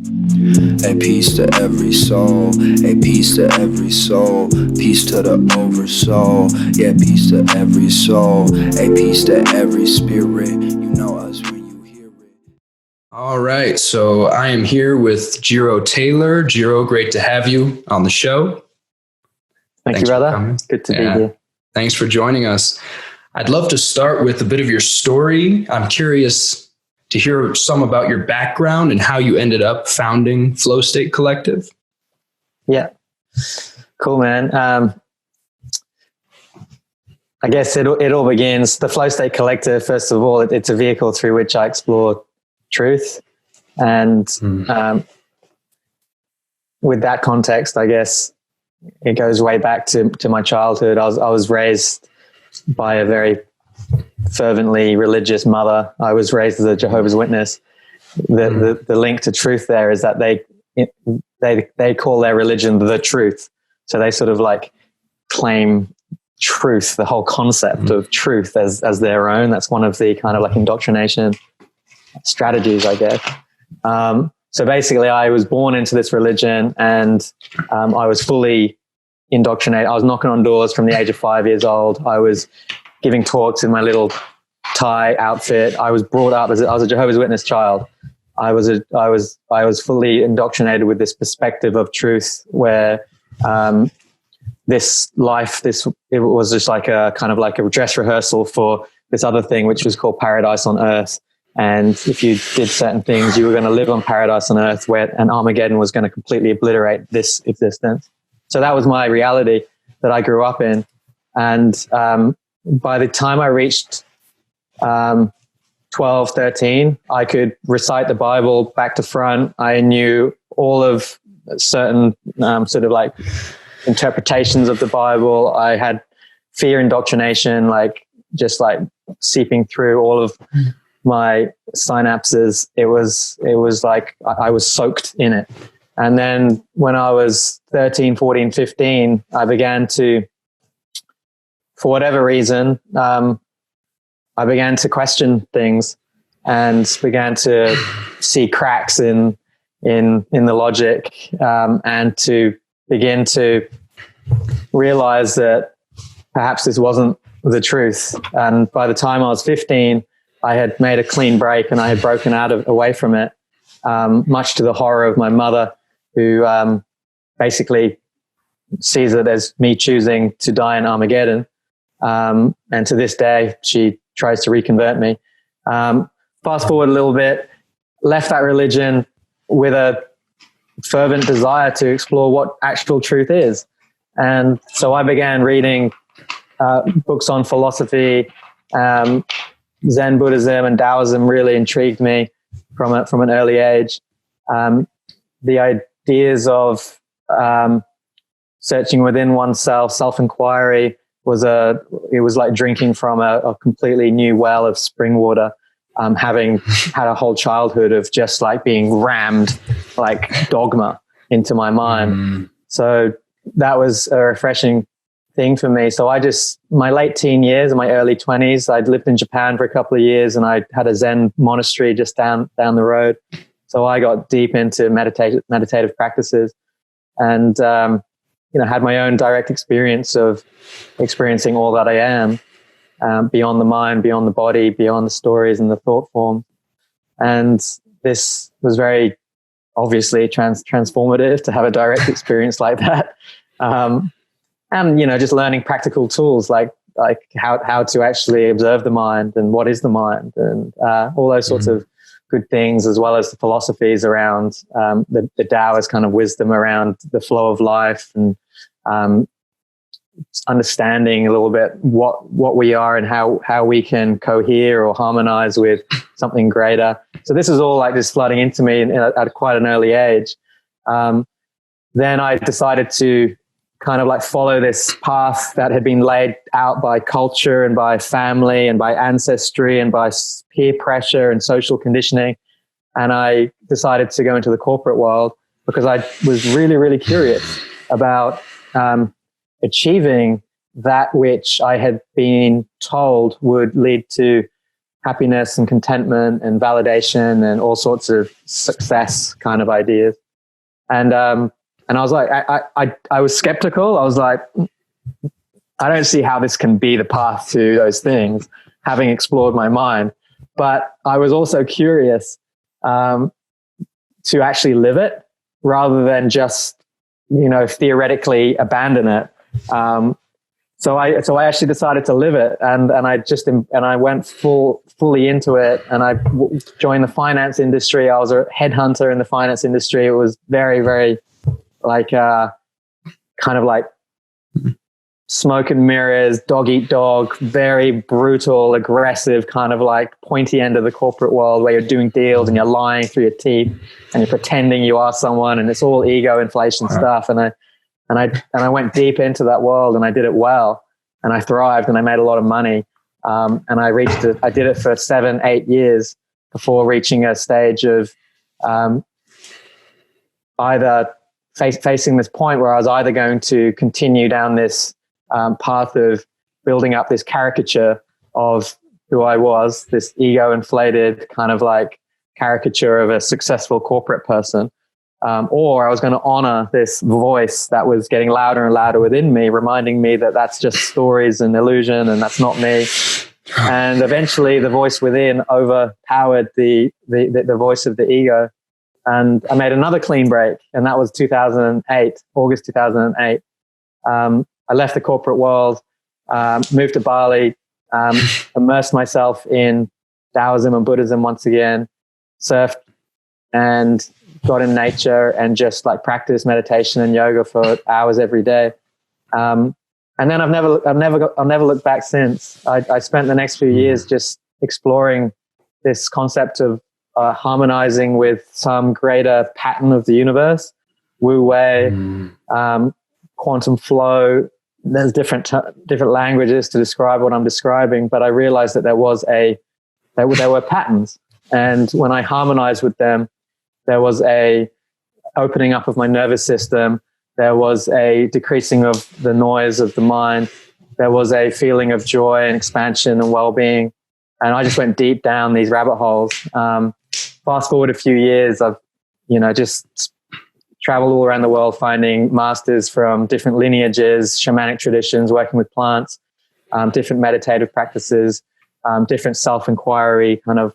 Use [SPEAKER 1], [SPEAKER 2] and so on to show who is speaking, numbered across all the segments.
[SPEAKER 1] A peace to every soul, a peace to every soul, peace to the oversoul, yeah, peace to every soul, a peace to every spirit, you know us when you hear it. All right, so I am here with Jiro Taylor. Jiro, great to have you on the show.
[SPEAKER 2] Thanks you, brother. Good to be here.
[SPEAKER 1] Thanks for joining us. I'd love to start with a bit of your story. I'm curious to hear some about your background and how you ended up founding Flow State Collective.
[SPEAKER 2] Yeah, cool, man. I guess it all begins, the Flow State Collective, first of all, it's a vehicle through which I explore truth. And with that context, I guess it goes way back to my childhood. I was raised by a very fervently religious mother. I was raised as a Jehovah's Witness. The link to truth there is that they call their religion the truth. So they sort of like claim truth, the whole concept of truth as their own. That's one of the kind of like indoctrination strategies, I guess. So basically I was born into this religion and I was fully indoctrinated. I was knocking on doors from the age of 5 years old. I was giving talks in my little tie outfit. I was brought up I was a Jehovah's Witness child. I was fully indoctrinated with this perspective of truth where this life, it was just like a kind of like a dress rehearsal for this other thing, which was called paradise on earth. And if you did certain things, you were going to live on paradise on earth, and Armageddon was going to completely obliterate this existence. So that was my reality that I grew up in. And by the time I reached 12, 13, I could recite the Bible back to front. I knew all of certain sort of like interpretations of the Bible. I had fear indoctrination, like just like seeping through all of my synapses. It was like I was soaked in it. And then when I was 13, 14, 15, I began to, for whatever reason, I began to question things and began to see cracks in the logic, and to begin to realize that perhaps this wasn't the truth. And by the time I was 15, I had made a clean break and I had broken away from it, much to the horror of my mother, who basically sees it as me choosing to die in Armageddon. And to this day, she tries to reconvert me. Fast forward a little bit, left that religion with a fervent desire to explore what actual truth is. And so I began reading books on philosophy. Zen Buddhism and Taoism really intrigued me from an early age. The ideas of searching within oneself, self-inquiry, it was like drinking from a completely new well of spring water, having had a whole childhood of just like being rammed like dogma into my mind. So that was a refreshing thing for me. So my late teen years and my early 20s, I'd lived in Japan for a couple of years and I had a Zen monastery just down the road. So I got deep into meditative practices and, had my own direct experience of experiencing all that I am, beyond the mind, beyond the body, beyond the stories and the thought form. And this was very obviously transformative to have a direct experience like that. And, just learning practical tools like how to actually observe the mind and what is the mind and all those sorts of good things, as well as the philosophies around the Taoist kind of wisdom around the flow of life and understanding a little bit what we are and how we can cohere or harmonize with something greater. So this is all like just flooding into me at quite an early age. Then I decided to kind of like follow this path that had been laid out by culture and by family and by ancestry and by peer pressure and social conditioning. And I decided to go into the corporate world because I was really, really curious about achieving that which I had been told would lead to happiness and contentment and validation and all sorts of success kind of ideas. And I was like, I was skeptical. I was like, I don't see how this can be the path to those things, having explored my mind. But I was also curious to actually live it rather than just, theoretically abandon it. So I actually decided to live it, and I went fully into it, and I joined the finance industry. I was a headhunter in the finance industry. It was very, very kind of like smoke and mirrors, dog eat dog, very brutal, aggressive, kind of like pointy end of the corporate world where you're doing deals and you're lying through your teeth and you're pretending you are someone, and it's all ego inflation stuff. And I went deep into that world, and I did it well, and I thrived, and I made a lot of money. And I did it for 7-8 years before reaching a stage of either facing this point where I was either going to continue down this path of building up this caricature of who I was, this ego inflated kind of like caricature of a successful corporate person, or I was going to honor this voice that was getting louder and louder within me, reminding me that that's just stories and illusion, and that's not me. And eventually the voice within overpowered the voice of the ego. And I made another clean break, and that was 2008, August 2008. I left the corporate world, moved to Bali, immersed myself in Taoism and Buddhism once again, surfed and got in nature and just like practiced meditation and yoga for hours every day. And then I've never looked back since. I spent the next few years just exploring this concept of harmonizing with some greater pattern of the universe, Wu Wei, quantum flow. There's different languages to describe what I'm describing, but I realized that there were patterns, and when I harmonized with them, there was a opening up of my nervous system. There was a decreasing of the noise of the mind. There was a feeling of joy and expansion and well-being, and I just went deep down these rabbit holes. Fast forward a few years, I've just traveled all around the world, finding masters from different lineages, shamanic traditions, working with plants, different meditative practices, different self-inquiry kind of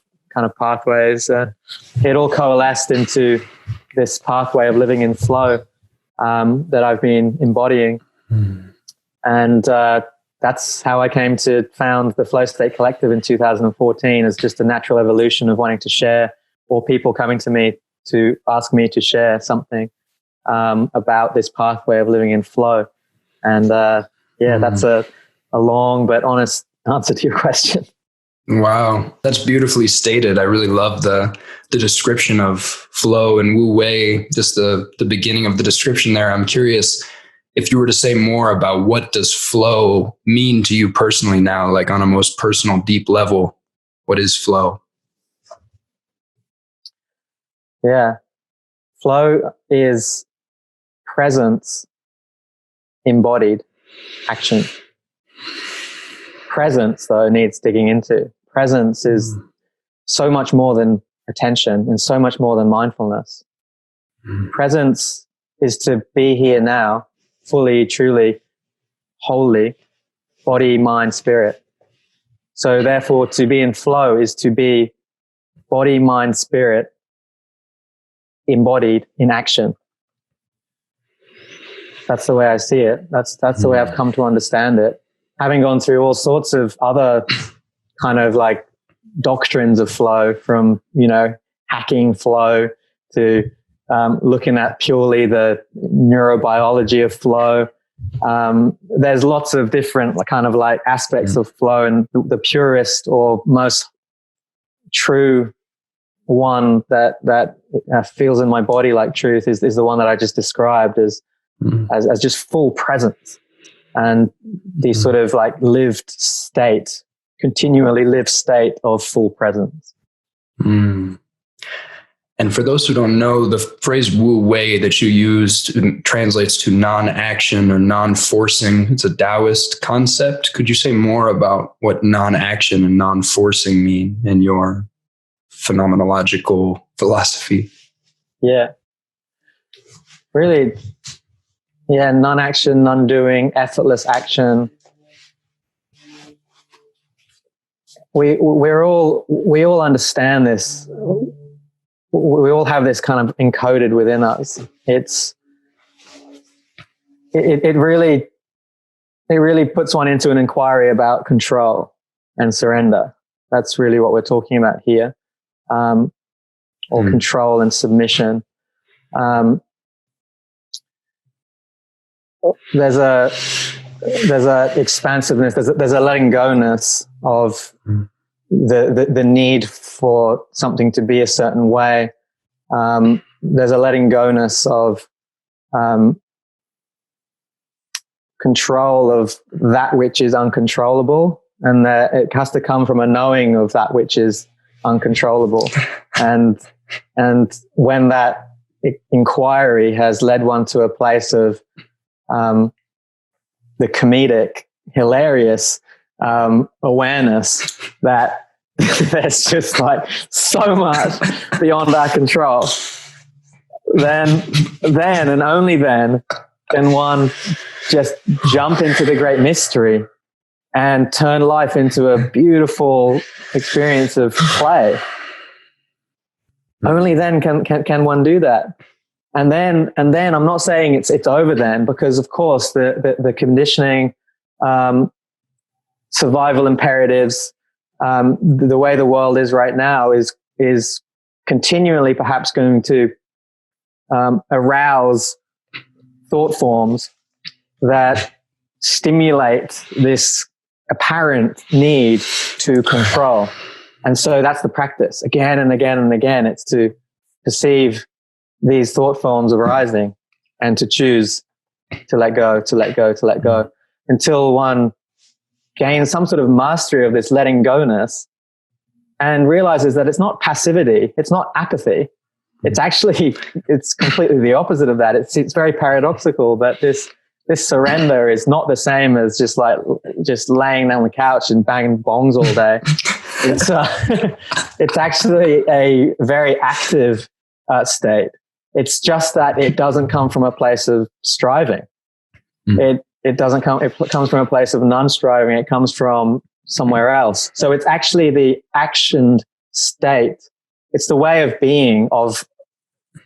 [SPEAKER 2] pathways. It all coalesced into this pathway of living in flow that I've been embodying. And that's how I came to found the Flow State Collective in 2014, as just a natural evolution of wanting to share, or people coming to me to ask me to share something about this pathway of living in flow. And that's a long but honest answer to your question.
[SPEAKER 3] Wow, that's beautifully stated. I really love the description of flow and Wu Wei, just the beginning of the description there. I'm curious if you were to say more about what does flow mean to you personally now, like on a most personal, deep level. What is flow?
[SPEAKER 2] Yeah. Flow is presence embodied action. Presence, though, needs digging into. Presence is so much more than attention and so much more than mindfulness. Presence is to be here now, fully, truly, wholly, body, mind, spirit. So therefore, to be in flow is to be body, mind, spirit, embodied in action. That's the way I see it. That's the way I've come to understand it. Having gone through all sorts of other kind of like doctrines of flow, from, hacking flow to looking at purely the neurobiology of flow. There's lots of different kind of like aspects of flow, and the purest or most true one that feels in my body like truth is the one that I just described as just full presence, and the sort of like lived state, continually lived state of full presence.
[SPEAKER 3] And And for those who don't know, the phrase Wu Wei that you used translates to non-action or non-forcing. It's a Taoist concept. Could you say more about what non-action and non-forcing mean in your phenomenological philosophy?
[SPEAKER 2] Yeah. Really, yeah, non-action, non-doing, effortless action. We all understand this. We all have this kind of encoded within us. It really puts one into an inquiry about control and surrender. That's really what we're talking about here, or control and submission. There's a expansiveness. There's a letting go-ness of the need for something to be a certain way. There's a letting go-ness of control of that which is uncontrollable, and that it has to come from a knowing of that which is uncontrollable. And when that inquiry has led one to a place of the comedic, hilarious awareness that there's just like so much beyond our control, then and only then can one just jump into the great mystery and turn life into a beautiful experience of play. Only then can one do that. And then I'm not saying it's over then, because of course the conditioning, survival imperatives, the way the world is right now is continually perhaps going to arouse thought forms that stimulate this apparent need to control. And so that's the practice again and again and again. It's to perceive these thought forms arising and to choose to let go, until one gains some sort of mastery of this letting go-ness and realizes that it's not passivity, it's not apathy. It's actually, it's completely the opposite of that. It's very paradoxical, but this surrender is not the same as just laying down on the couch and banging bongs all day. It's actually a very active state. It's just that it doesn't come from a place of striving. It comes from a place of non-striving. It comes from somewhere else. So it's actually the actioned state. It's the way of being of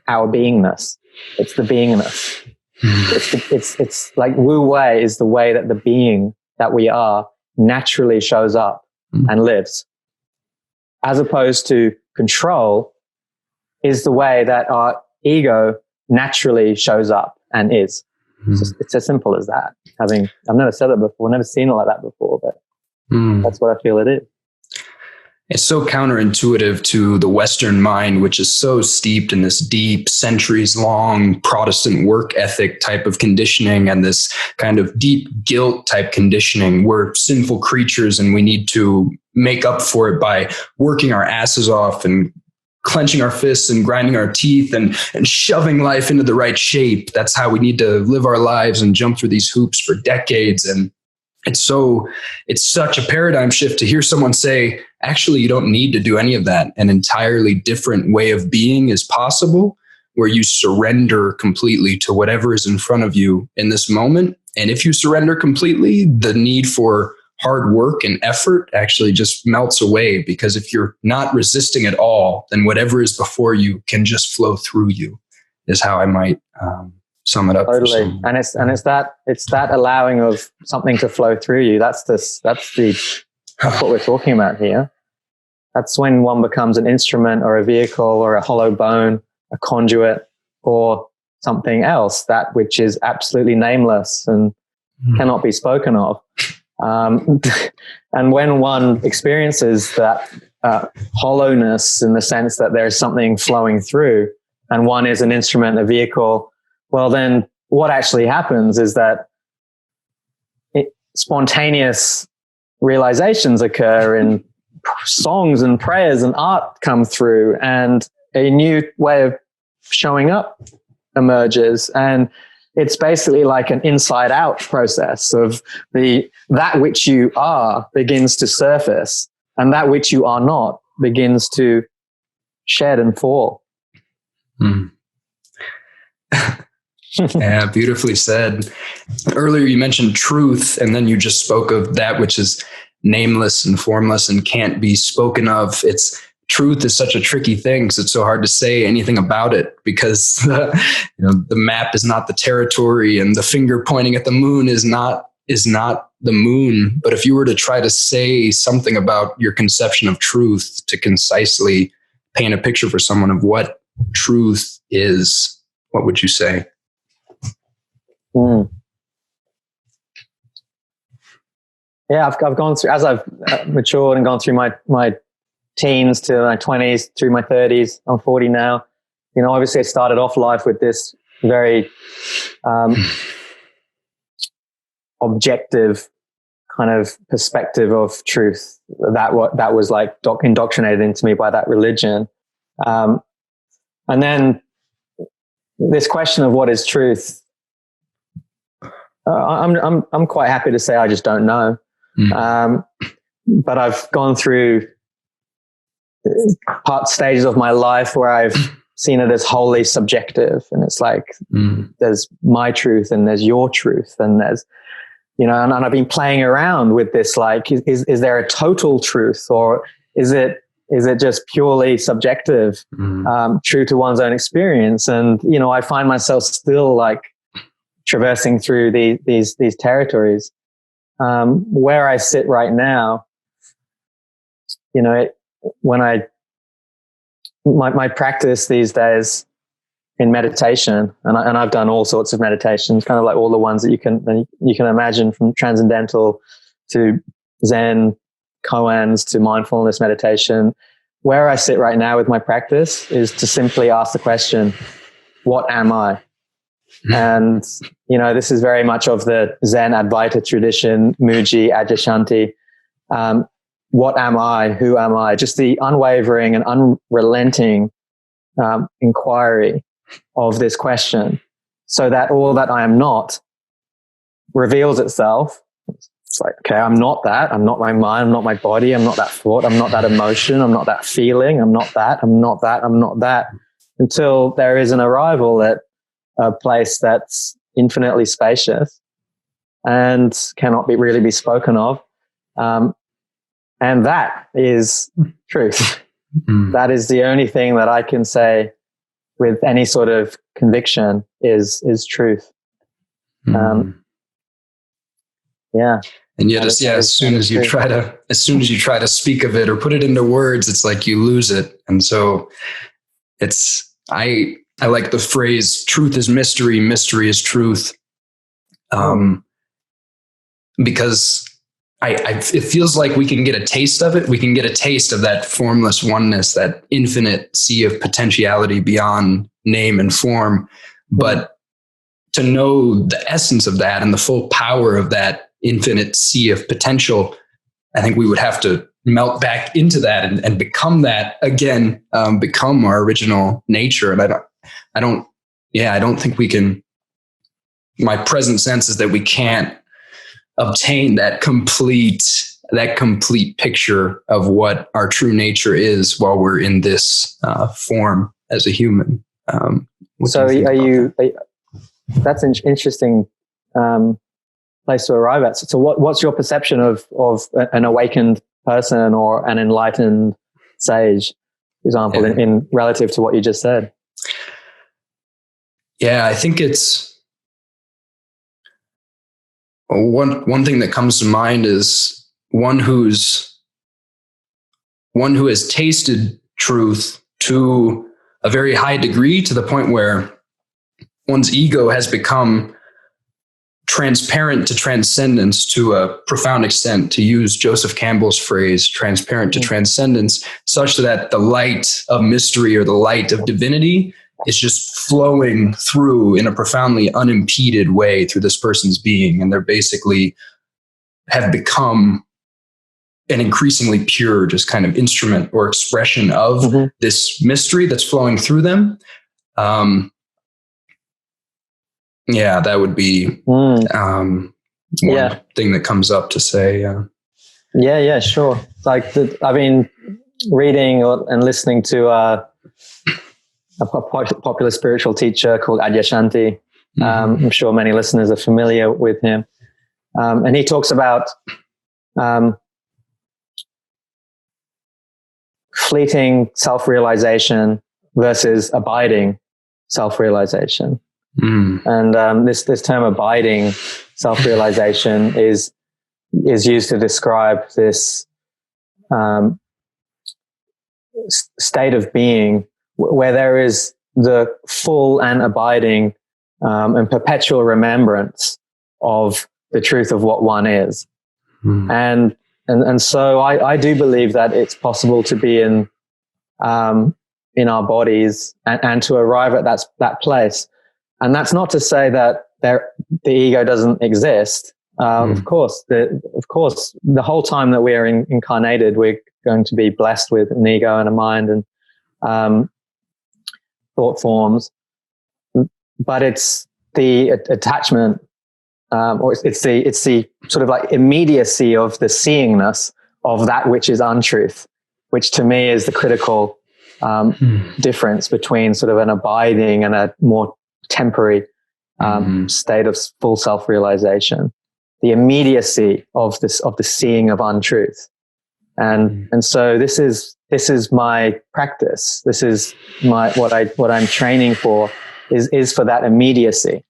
[SPEAKER 2] our beingness. It's the beingness. It's like Wu Wei is the way that the being that we are naturally shows up and lives, as opposed to control is the way that our ego naturally shows up and is. It's as simple as that. I've never said it before, never seen it like that before, but that's what I feel it is.
[SPEAKER 3] It's so counterintuitive to the Western mind, which is so steeped in this deep, centuries-long Protestant work ethic type of conditioning and this kind of deep guilt type conditioning. We're sinful creatures and we need to make up for it by working our asses off and clenching our fists and grinding our teeth and shoving life into the right shape. That's how we need to live our lives and jump through these hoops for decades. And it's such a paradigm shift to hear someone say, actually, you don't need to do any of that. An entirely different way of being is possible, where you surrender completely to whatever is in front of you in this moment. And if you surrender completely, the need for hard work and effort actually just melts away, because if you're not resisting at all, then whatever is before you can just flow through you, is how I might sum it up.
[SPEAKER 2] Totally. And it's that allowing of something to flow through you. That's what we're talking about here. That's when one becomes an instrument or a vehicle or a hollow bone, a conduit, or something else, that which is absolutely nameless and cannot be spoken of. And when one experiences that hollowness, in the sense that there is something flowing through and one is an instrument, a vehicle, well, then what actually happens is that spontaneous realizations occur, and songs and prayers and art come through, and a new way of showing up emerges. And it's basically like an inside out process of that which you are begins to surface, and that which you are not begins to shed and fall.
[SPEAKER 3] Mm. Yeah, beautifully said. Earlier you mentioned truth, and then you just spoke of that which is nameless and formless and can't be spoken of. Truth is such a tricky thing because it's so hard to say anything about it, because the map is not the territory, and the finger pointing at the moon is not the moon. But if you were to try to say something about your conception of truth, to concisely paint a picture for someone of what truth is, what would you say?
[SPEAKER 2] Yeah, I've gone through, as I've matured and gone through my teens to my 20s, through my 30s. I'm 40 now. Obviously I started off life with this very objective kind of perspective of truth that was like indoctrinated into me by that religion. And then this question of what is truth, I'm quite happy to say I just don't know. But I've gone through stages of my life where I've seen it as wholly subjective, and it's like there's my truth and there's your truth, and there's and I've been playing around with this, like is there a total truth, or is it just purely subjective, true to one's own experience? And I find myself still like traversing through these territories. Where I sit right now, when my practice these days in meditation, and I've done all sorts of meditations, kind of like all the ones that you can imagine, from transcendental to Zen, koans to mindfulness meditation. Where I sit right now with my practice is to simply ask the question, what am I? And, this is very much of the Zen Advaita tradition, Muji, Adyashanti. What am I? Who am I? Just the unwavering and unrelenting inquiry of this question, so that all that I am not reveals itself. It's like, okay, I'm not that. I'm not my mind. I'm not my body. I'm not that thought. I'm not that emotion. I'm not that feeling. I'm not that. I'm not that. I'm not that. Until there is an arrival at a place that's infinitely spacious and cannot really be spoken of. And that is truth. That is the only thing that I can say with any sort of conviction is truth. Yeah.
[SPEAKER 3] And yet, as soon as you try to speak of it or put it into words, it's like you lose it. And so I like the phrase, truth is mystery, mystery is truth. Because it feels like we can get a taste of it. We can get a taste of that formless oneness, that infinite sea of potentiality beyond name and form. But to know the essence of that and the full power of that infinite sea of potential, I think we would have to melt back into that and become that again, become our original nature. And I don't think we can. My present sense is that we can't obtain that complete picture of what our true nature is while we're in this form as a human.
[SPEAKER 2] So that's an interesting place to arrive at. So what's your perception of an awakened person or an enlightened sage, for example, in relative to what you just said?
[SPEAKER 3] Yeah, I think it's one thing that comes to mind is one who has tasted truth to a very high degree, to the point where one's ego has become transparent to transcendence to a profound extent, to use Joseph Campbell's phrase, transparent to transcendence, such that the light of mystery or the light of divinity is just flowing through in a profoundly unimpeded way through this person's being. And they're basically have become an increasingly pure, just kind of instrument or expression of this mystery that's flowing through them. Yeah, that would be one thing that comes up to say.
[SPEAKER 2] Yeah, sure. Like, reading and listening to a popular spiritual teacher called Adyashanti. I'm sure many listeners are familiar with him. And he talks about fleeting self-realization versus abiding self-realization. And this term abiding self-realization is used to describe this state of being where there is the full and abiding and perpetual remembrance of the truth of what one is. And so I do believe that it's possible to be in our bodies and to arrive at that place. And that's not to say that the ego doesn't exist. Of course, the whole time that we are incarnated, we're going to be blessed with an ego and a mind and thought forms. But it's the attachment, or it's the sort of like immediacy of the seeingness of that which is untruth, which to me is the critical difference between sort of an abiding and a more temporary state of full self-realization. The immediacy of the seeing of untruth, and so this is my practice. This is what I'm training for is for that immediacy,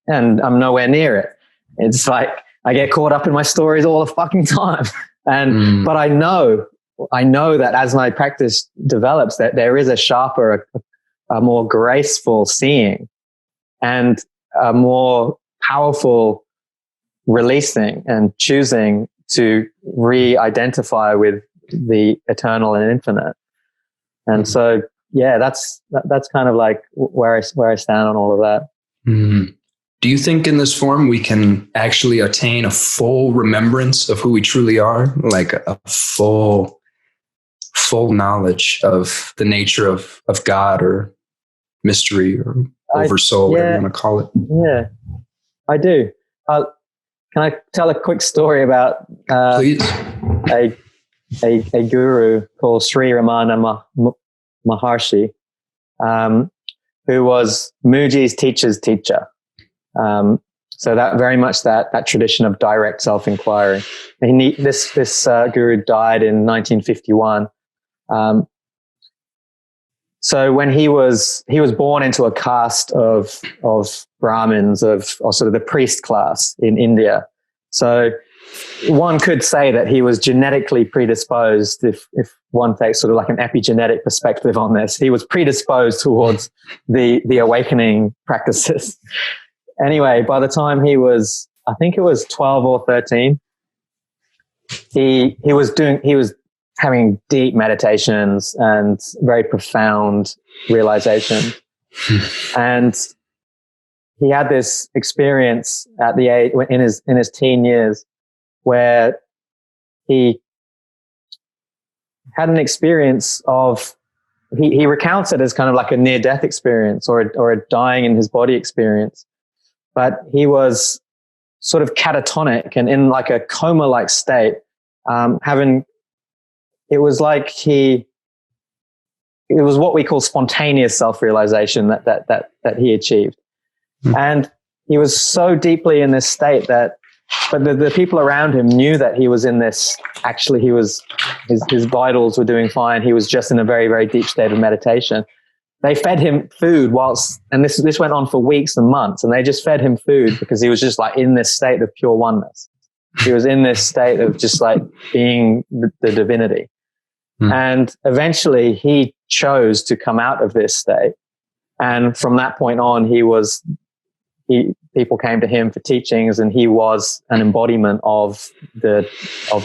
[SPEAKER 2] and I'm nowhere near it. It's like I get caught up in my stories all the fucking time, but I know that as my practice develops, that there is a sharper, a more graceful seeing, and a more powerful releasing and choosing to re-identify with the eternal and infinite. And so, yeah, that's kind of like where I stand on all of that.
[SPEAKER 3] Do you think in this form we can actually attain a full remembrance of who we truly are, like a full knowledge of the nature of God or mystery or oversoul, whatever you want to call it?
[SPEAKER 2] Yeah, I do. Can I tell a quick story about
[SPEAKER 3] Please.
[SPEAKER 2] a guru called Sri Ramana Maharshi, who was Mooji's teacher's teacher. So that very much that tradition of direct self-inquiry. And this guru died in 1951. So when he was born into a caste of Brahmins, or sort of the priest class in India. So one could say that he was genetically predisposed, if one takes sort of like an epigenetic perspective on this, he was predisposed towards the awakening practices. Anyway, by the time he was, I think it was 12 or 13, he was having deep meditations and very profound realization. And he had this experience at the age in his teen years where he had an experience of, he recounts it as kind of like a near-death experience or a dying in his body experience. But he was sort of catatonic and in like a coma-like state, it was like it was what we call spontaneous self-realization that he achieved. And he was so deeply in this state but the people around him knew that he was in this, actually his vitals were doing fine. He was just in a very, very deep state of meditation. They fed him food and this went on for weeks and months, and they just fed him food because he was just like in this state of pure oneness. He was in this state of just like being the divinity. And eventually he chose to come out of this state. And from that point on, people came to him for teachings, and he was an embodiment of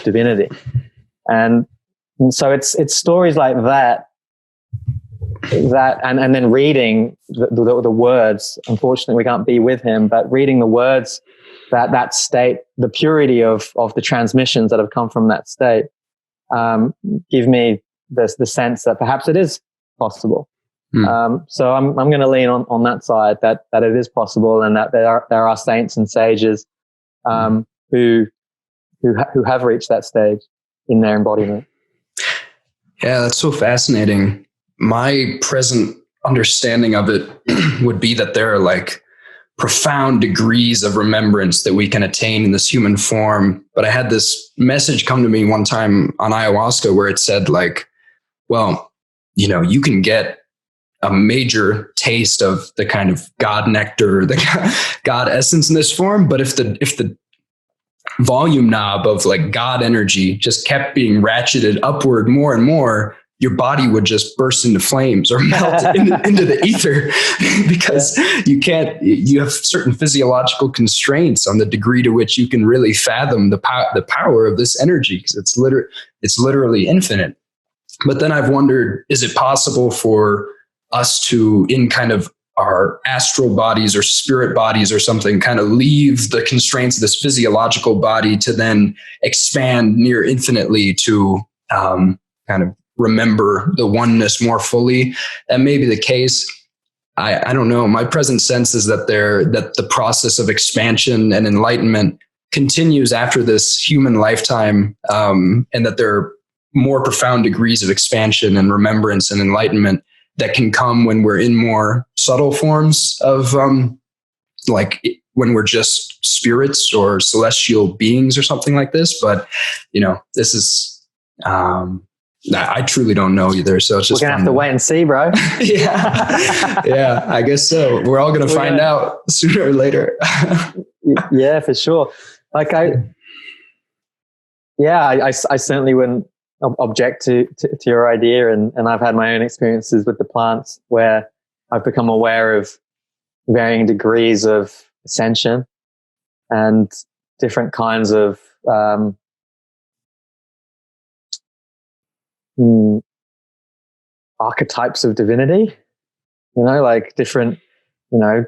[SPEAKER 2] divinity. And so it's stories like that, and then reading the words. Unfortunately, we can't be with him, but reading the words that state, the purity of the transmissions that have come from that state, give me the sense that perhaps it is possible. So I'm going to lean on that side, that it is possible, and that there are saints and sages who have reached that stage in their embodiment.
[SPEAKER 3] Yeah, that's so fascinating. My present understanding of it would be that there are like profound degrees of remembrance that we can attain in this human form. But I had this message come to me one time on ayahuasca where it said like, well, you know, you can get a major taste of the kind of God nectar, the God essence in this form. But if the volume knob of like God energy just kept being ratcheted upward more and more, your body would just burst into flames or melt into the ether because you have certain physiological constraints on the degree to which you can really fathom the power of this energy, because it's literally infinite. But then I've wondered, is it possible for us to, in kind of our astral bodies or spirit bodies or something, kind of leave the constraints of this physiological body to then expand near infinitely to kind of remember the oneness more fully? That may be the case. I don't know. My present sense is that the process of expansion and enlightenment continues after this human lifetime, and that there are more profound degrees of expansion and remembrance and enlightenment that can come when we're in more subtle forms of like when we're just spirits or celestial beings or something like this. But, you know, this is, I truly don't know either. So it's just,
[SPEAKER 2] we're going to have to wait and see, bro.
[SPEAKER 3] Yeah. Yeah, I guess so. We're all going to find out sooner or later.
[SPEAKER 2] Yeah, for sure. Like I certainly wouldn't object to your idea. And I've had my own experiences with the plants where I've become aware of varying degrees of ascension and different kinds of archetypes of divinity, you know, like different, you know,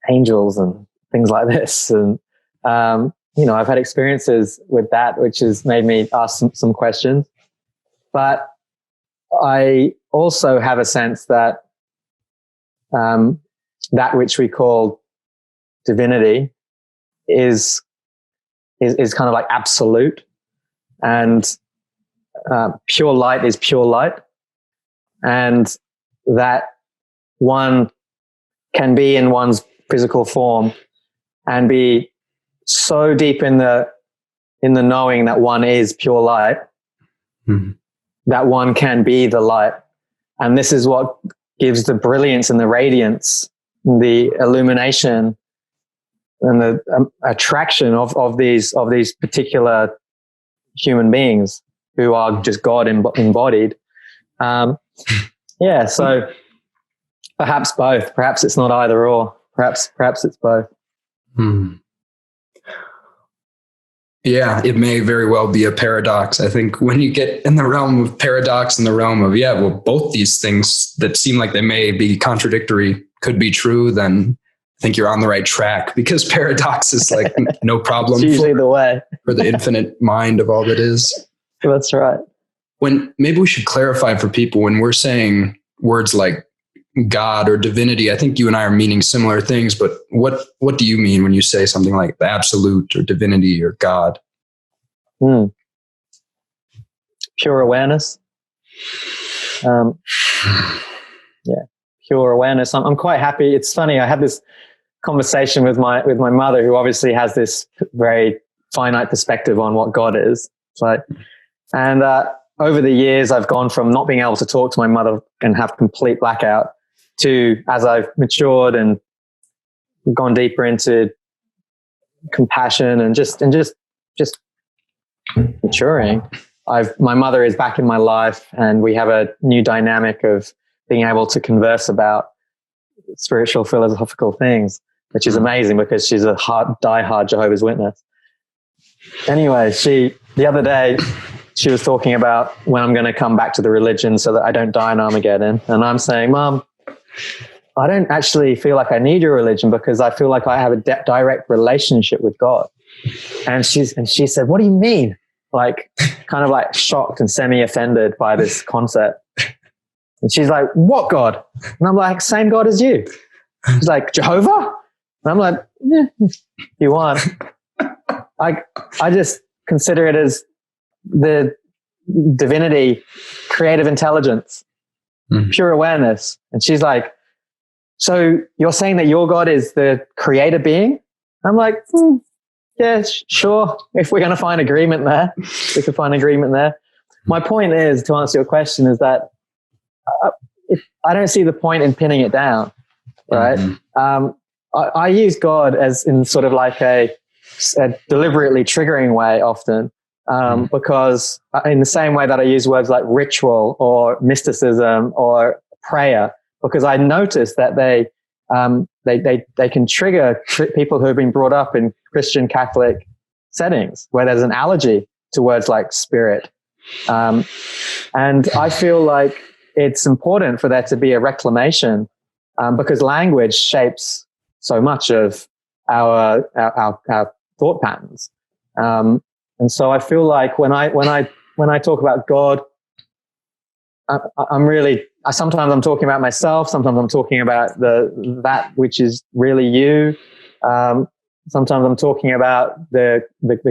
[SPEAKER 2] angels and things like this. And, you know, I've had experiences with that, which has made me ask some questions. But I also have a sense that that which we call divinity is kind of like absolute, and pure light is pure light, and that one can be in one's physical form and be so deep in the knowing that one is pure light, that one can be the light. And this is what gives the brilliance and the radiance, the illumination and the attraction of these particular human beings who are just God embodied. Yeah. So perhaps both, perhaps it's not either or, perhaps it's both.
[SPEAKER 3] Yeah, it may very well be a paradox. I think when you get in the realm of paradox, in the realm of, both these things that seem like they may be contradictory could be true, then I think you're on the right track, because paradox is like no problem.
[SPEAKER 2] It's usually the way
[SPEAKER 3] for the infinite mind of all that is.
[SPEAKER 2] That's right.
[SPEAKER 3] Maybe we should clarify for people, when we're saying words like God or divinity, I think you and I are meaning similar things, but what do you mean when you say something like the absolute or divinity or God?
[SPEAKER 2] Pure awareness. Yeah, pure awareness. I'm quite happy. It's funny. I had this conversation with my mother, who obviously has this very finite perspective on what God is. And over the years, I've gone from not being able to talk to my mother and have complete blackout to, as I've matured and gone deeper into compassion and just maturing, my mother is back in my life, and we have a new dynamic of being able to converse about spiritual, philosophical things, which is amazing because she's a diehard Jehovah's Witness. Anyway, the other day, she was talking about when I'm going to come back to the religion so that I don't die in Armageddon. And I'm saying, Mom, I don't actually feel like I need your religion because I feel like I have a direct relationship with God. And she said, what do you mean? Like, kind of like shocked and semi-offended by this concept. And she's like, what God? And I'm like, same God as you. She's like, Jehovah? And I'm like, yeah, if you want. I just consider it as the divinity, creative intelligence, pure awareness. And she's like, so you're saying that your God is the creator being? I'm like, yeah, sure. If we're going to find agreement there, we can find agreement there. My point is, to answer your question, is that I don't see the point in pinning it down, right? I use God as in sort of like a deliberately triggering way often, because in the same way that I use words like ritual or mysticism or prayer, because I notice that they can trigger people who have been brought up in Christian Catholic settings where there's an allergy to words like spirit. And I feel like it's important for there to be a reclamation, because language shapes so much of our thought patterns. And so I feel like when I talk about God, sometimes I'm talking about myself. Sometimes I'm talking about that which is really you. Sometimes I'm talking about the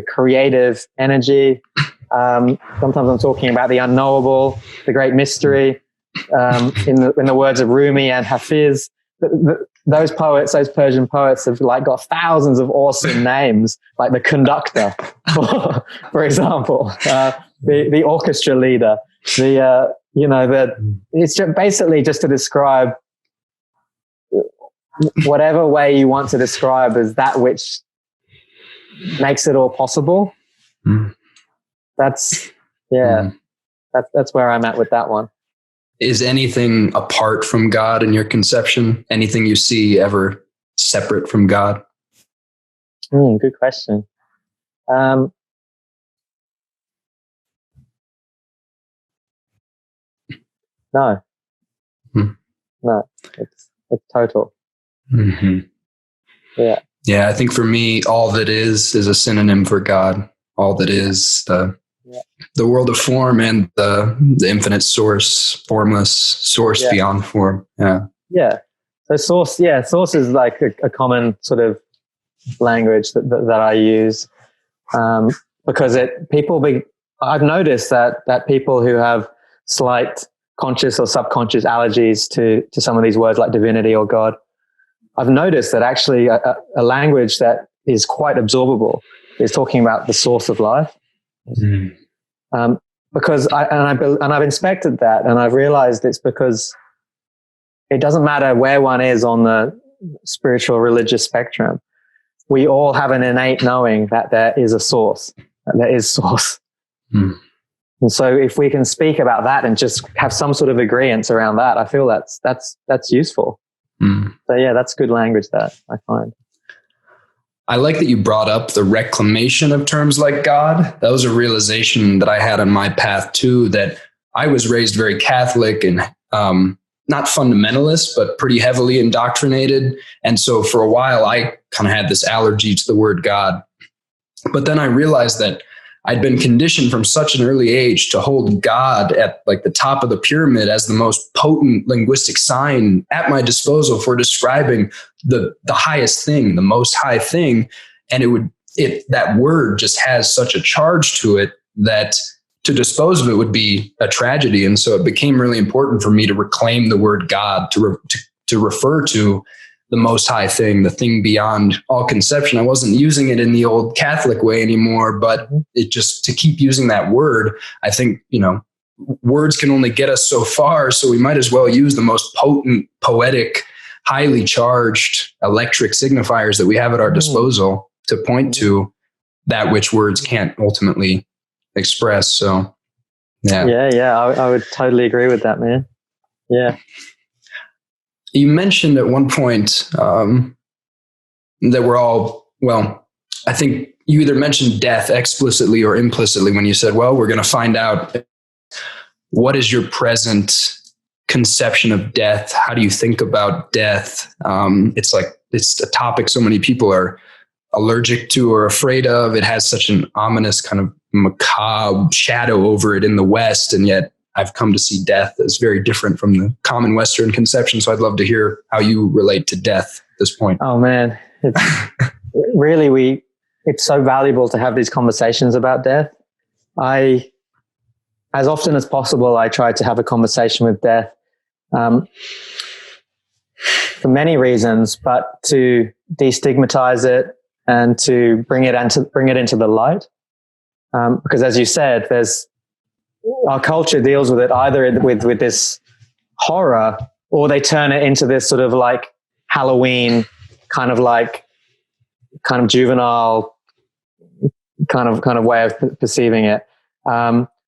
[SPEAKER 2] creative energy. Sometimes I'm talking about the unknowable, the great mystery. In the words of Rumi and Hafiz, those poets, those Persian poets, have like got thousands of awesome names, like the conductor, for example, the orchestra leader, it's basically just to describe whatever way you want to describe as that which makes it all possible. That's where I'm at with that one.
[SPEAKER 3] Is anything apart from God in your conception? Anything you see ever separate from God?
[SPEAKER 2] Good question. No, it's total.
[SPEAKER 3] Yeah. I think for me, all that is a synonym for God. All that is the world of form and the infinite source, formless source beyond form. Yeah.
[SPEAKER 2] So source is like a common sort of language that I use, because I've noticed that people who have slight conscious or subconscious allergies to some of these words like divinity or God, I've noticed that actually a language that is quite absorbable is talking about the source of life. Because I've inspected that, and I've realized it's because it doesn't matter where one is on the spiritual religious spectrum. We all have an innate knowing that there is a source, that there is source. And so if we can speak about that and just have some sort of agreement around that, I feel that's useful. So yeah, that's good language that I find.
[SPEAKER 3] I like that you brought up the reclamation of terms like God. That was a realization that I had on my path too, that I was raised very Catholic and not fundamentalist, but pretty heavily indoctrinated. And so for a while, I kind of had this allergy to the word God. But then I realized that I'd been conditioned from such an early age to hold God at like the top of the pyramid as the most potent linguistic sign at my disposal for describing the highest thing, the most high thing. And that word just has such a charge to it that to dispose of it would be a tragedy. And so it became really important for me to reclaim the word God, to refer to the most high thing, the thing beyond all conception. I wasn't using it in the old Catholic way anymore, but it just to keep using that word, I think, words can only get us so far. So we might as well use the most potent, poetic, highly charged electric signifiers that we have at our disposal to point to that which words can't ultimately express. So, yeah.
[SPEAKER 2] I would totally agree with that, man. Yeah.
[SPEAKER 3] You mentioned at one point that we're all, I think you either mentioned death explicitly or implicitly when you said, we're going to find out what is your present conception of death? How do you think about death? It's a topic so many people are allergic to or afraid of. It has such an ominous kind of macabre shadow over it in the West, and yet I've come to see death as very different from the common Western conception. So I'd love to hear how you relate to death at this point.
[SPEAKER 2] Oh man, it's really it's so valuable to have these conversations about death. As often as possible, I try to have a conversation with death for many reasons, but to destigmatize it and to bring it into the light. Because as you said, our culture deals with it either with this horror, or they turn it into this sort of like Halloween kind of juvenile kind of way of perceiving it.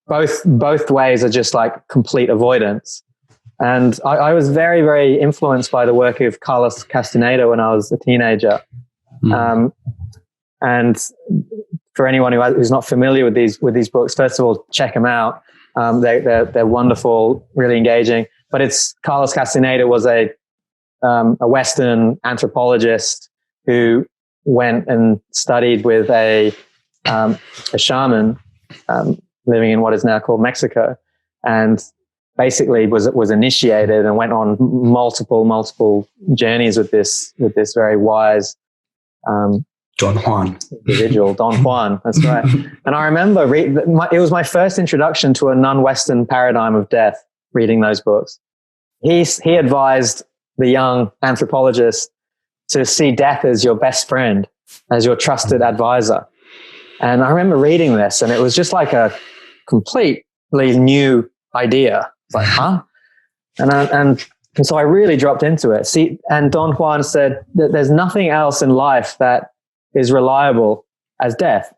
[SPEAKER 2] Both ways are just like complete avoidance. And I was very, very influenced by the work of Carlos Castaneda when I was a teenager. And for anyone who's not familiar with these books, first of all, check them out. They're wonderful, really engaging. But Carlos Castaneda was a Western anthropologist who went and studied with a shaman living in what is now called Mexico, and basically was initiated and went on multiple journeys with this very wise
[SPEAKER 3] Don Juan
[SPEAKER 2] individual, Don Juan. That's right. And I remember it was my first introduction to a non-Western paradigm of death. Reading those books, he advised the young anthropologist to see death as your best friend, as your trusted advisor. And I remember reading this, and it was just like a completely new idea. It's like, huh? And so I really dropped into it. And Don Juan said that there's nothing else in life that is reliable as death.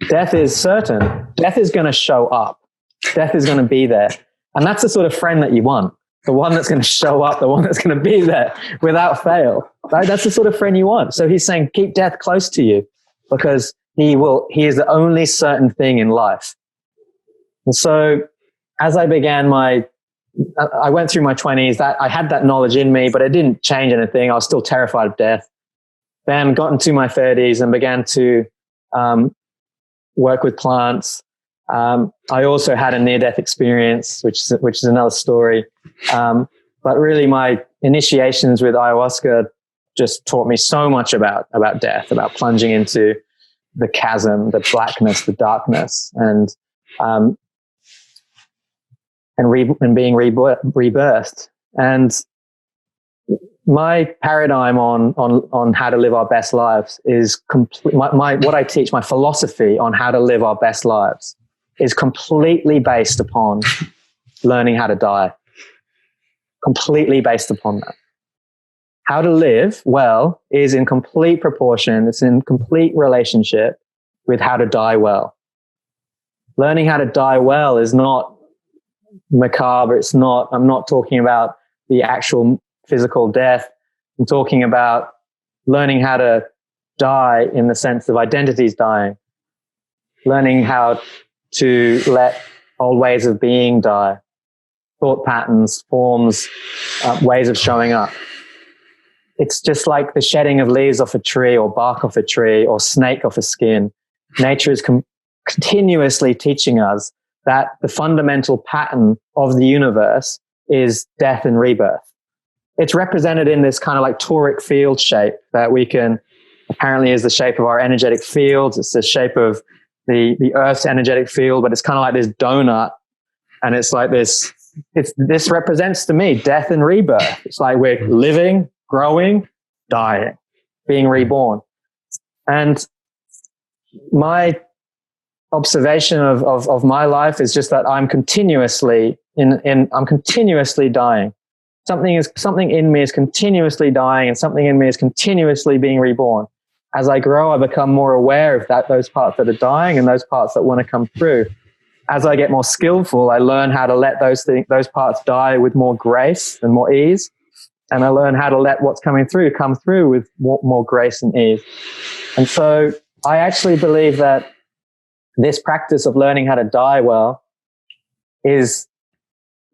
[SPEAKER 2] Death is certain. Death is going to show up. Death is going to be there. And that's the sort of friend that you want. The one that's going to show up, the one that's going to be there without fail. Right? That's the sort of friend you want. So he's saying, keep death close to you, because he is the only certain thing in life. And so as I went through my 20s, I had that knowledge in me, but it didn't change anything. I was still terrified of death. Then got into my 30s and began to work with plants. I also had a near-death experience, which is another story. But really my initiations with ayahuasca just taught me so much about death, about plunging into the chasm, the blackness, the darkness, and being rebirthed. And my paradigm on how to live our best lives is what I teach, my philosophy on how to live our best lives is completely based upon learning how to die. Completely based upon that. How to live well is in complete proportion. It's in complete relationship with how to die well. Learning how to die well is not macabre. I'm not talking about the actual physical death. I'm talking about learning how to die in the sense of identities dying. Learning how to let old ways of being die. Thought patterns, forms, ways of showing up. It's just like the shedding of leaves off a tree or bark off a tree or snake off a skin. Nature is continuously teaching us that the fundamental pattern of the universe is death and rebirth. It's represented in this kind of like toric field shape that apparently is the shape of our energetic fields. It's the shape of the Earth's energetic field, but it's kind of like this donut. And it's like this represents to me death and rebirth. It's like we're living, growing, dying, being reborn. And my observation of my life is just that I'm continuously I'm continuously dying. Something in me is continuously dying, and something in me is continuously being reborn. As I grow, I become more aware of those parts that are dying and those parts that want to come through. As I get more skillful, I learn how to let those parts die with more grace and more ease. And I learn how to let what's coming through come through with more grace and ease. And so I actually believe that this practice of learning how to die well is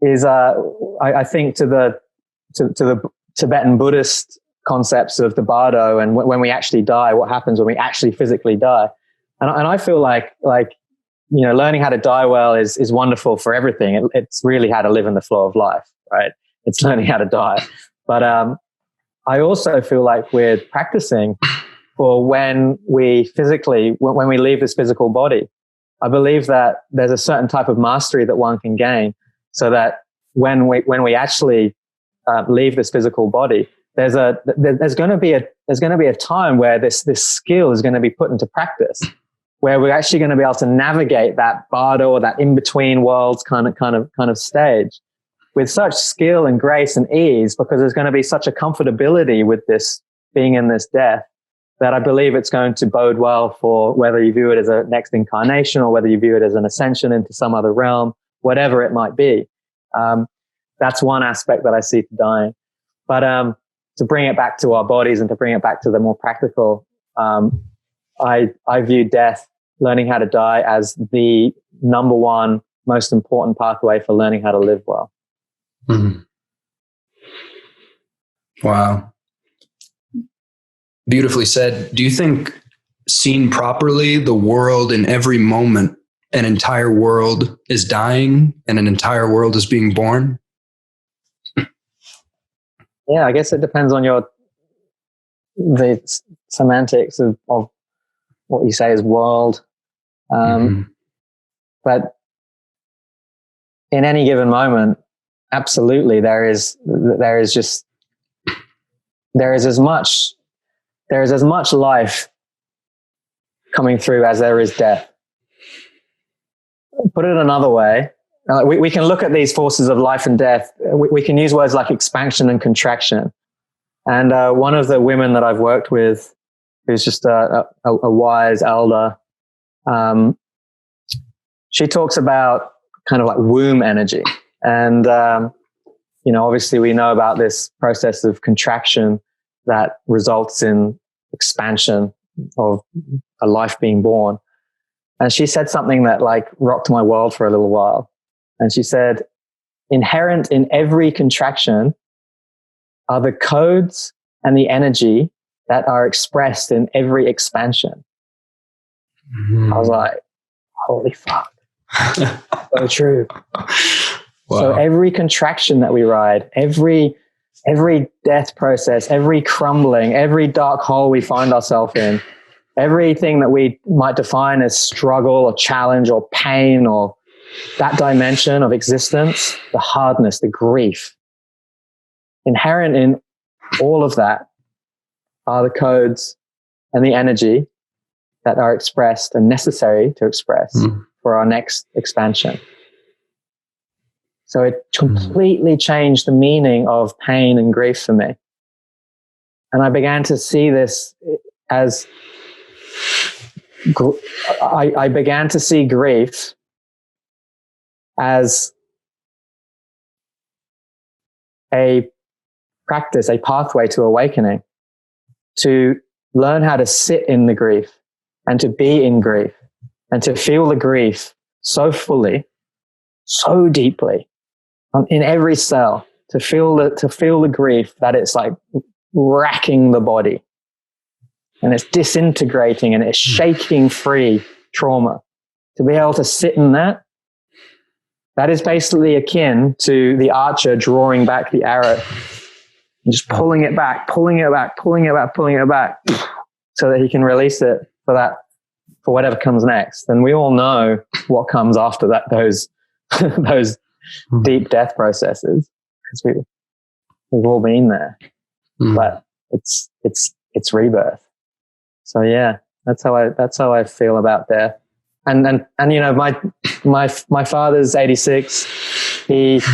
[SPEAKER 2] is I think to the Tibetan Buddhist concepts of the bardo and when we actually die, what happens when we actually physically die. And I feel like, learning how to die well is wonderful for everything. It's really how to live in the flow of life, right? It's learning how to die. But I also feel like we're practicing for when we leave this physical body. I believe that there's a certain type of mastery that one can gain so that when we actually leave this physical body, there's going to be a time where this skill is going to be put into practice, where we're actually going to be able to navigate that bardo or that in between worlds kind of stage with such skill and grace and ease, because there's going to be such a comfortability with this being in this death that I believe it's going to bode well for whether you view it as a next incarnation or whether you view it as an ascension into some other realm, whatever it might be. That's one aspect that I see to dying. But to bring it back to our bodies and to bring it back to the more practical, I view death, learning how to die, as the number one most important pathway for learning how to live well.
[SPEAKER 3] Mm-hmm. Wow. Beautifully said. Do you think, seen properly, the world in every moment, an entire world is dying and an entire world is being born?
[SPEAKER 2] Yeah, I guess it depends on the semantics of what you say is world. But in any given moment, absolutely, there is as much life coming through as there is death. Put it another way, we can look at these forces of life and death. We can use words like expansion and contraction. And one of the women that I've worked with, who's just a wise elder, she talks about kind of like womb energy. And, obviously we know about this process of contraction that results in expansion of a life being born. And she said something that like rocked my world for a little while. And she said, inherent in every contraction are the codes and the energy that are expressed in every expansion. Mm-hmm. I was like, holy fuck. So true. Wow. So every contraction that we ride, every death process, every crumbling, every dark hole we find ourselves in, everything that we might define as struggle or challenge or pain or that dimension of existence, the hardness, the grief, inherent in all of that are the codes and the energy that are expressed and necessary to express for our next expansion. So it completely changed the meaning of pain and grief for me. And I began to see this as, I began to see grief as a practice, a pathway to awakening, to learn how to sit in the grief and to be in grief and to feel the grief so fully, so deeply, in every cell, to feel the grief that it's like racking the body and it's disintegrating and it's shaking free trauma. To be able to sit in that is basically akin to the archer drawing back the arrow and just pulling it back so that he can release it for whatever comes next. And we all know what comes after that, those deep death processes, because we've all been there. But it's rebirth. So yeah, that's how I feel about death. And my father's 86. He's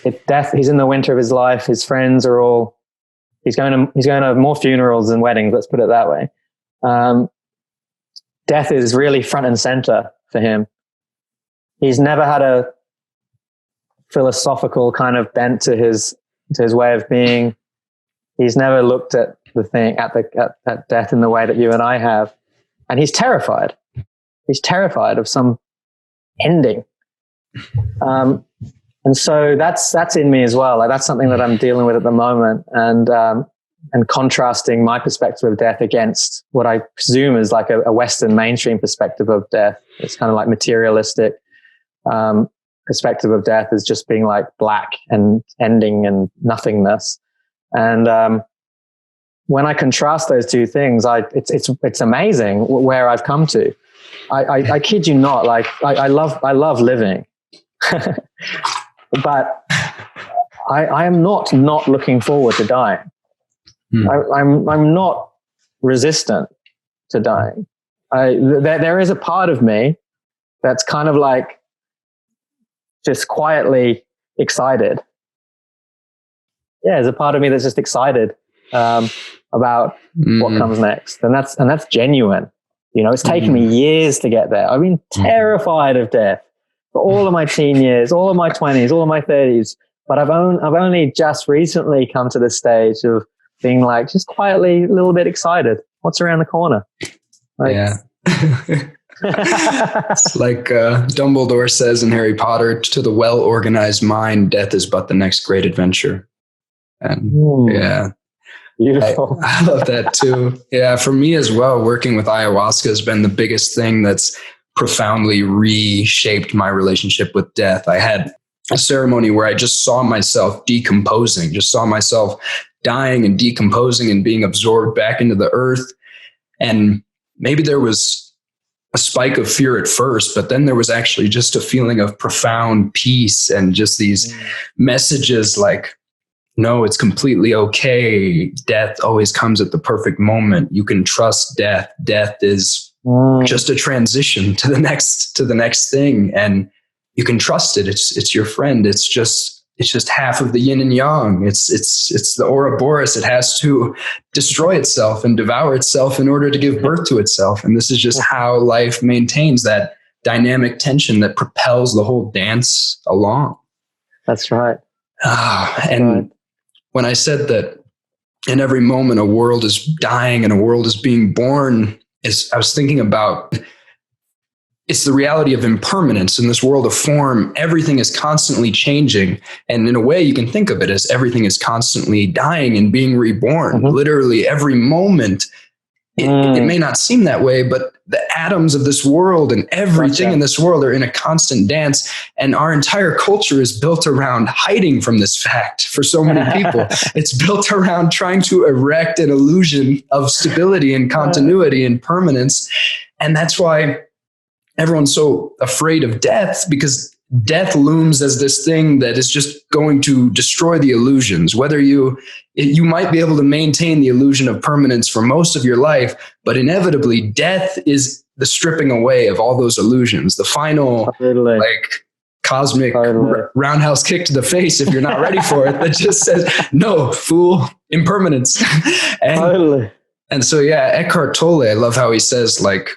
[SPEAKER 2] in the winter of his life. His friends are all, he's going to more funerals than weddings. Let's put it that way. Death is really front and center for him. He's never had a philosophical kind of bent to his way of being. He's never looked at at death in the way that you and I have. And he's terrified. He's terrified of some ending. And so that's in me as well. Like that's something that I'm dealing with at the moment, and contrasting my perspective of death against what I presume is like a Western mainstream perspective of death. It's kind of like materialistic perspective of death as just being like black and ending and nothingness. And when I contrast those two things, it's amazing where I've come to. I kid you not. Like I love living, but I am not looking forward to dying. I'm not resistant to dying. There is a part of me that's kind of like just quietly excited. Yeah, there's a part of me that's just excited about what comes next, and that's genuine. You know, it's taken me years to get there. I've been terrified of death for all of my teen years, all of my 20s, all of my 30s. But I've only just recently come to this stage of being like just quietly a little bit excited. What's around the corner? Like,
[SPEAKER 3] yeah. It's like Dumbledore says in Harry Potter, to the well-organized mind, death is but the next great adventure. And yeah.
[SPEAKER 2] Beautiful.
[SPEAKER 3] I love that too. Yeah, for me as well, working with ayahuasca has been the biggest thing that's profoundly reshaped my relationship with death. I had a ceremony where I just saw myself decomposing, just saw myself dying and decomposing and being absorbed back into the earth. And maybe there was a spike of fear at first, but then there was actually just a feeling of profound peace and just these messages like, no, it's completely okay. Death always comes at the perfect moment. You can trust death. Death is just a transition to the next thing, and you can trust it. It's your friend. It's just half of the yin and yang. It's the Ouroboros. It has to destroy itself and devour itself in order to give birth to itself. And this is just how life maintains that dynamic tension that propels the whole dance along.
[SPEAKER 2] That's right.
[SPEAKER 3] And when I said that in every moment a world is dying and a world is being born, I was thinking about it's the reality of impermanence in this world of form. Everything is constantly changing. And in a way, you can think of it as everything is constantly dying and being reborn. Literally every moment. It may not seem that way, but the atoms of this world and everything in this world are in a constant dance. And our entire culture is built around hiding from this fact for so many people. It's built around trying to erect an illusion of stability and continuity and permanence. And that's why everyone's so afraid of death, because death looms as this thing that is just going to destroy the illusions. Whether you might be able to maintain the illusion of permanence for most of your life, but inevitably death is the stripping away of all those illusions. The final cosmic roundhouse kick to the face, if you're not ready for it, that just says, no, fool, impermanence. And so, yeah, Eckhart Tolle, I love how he says, like,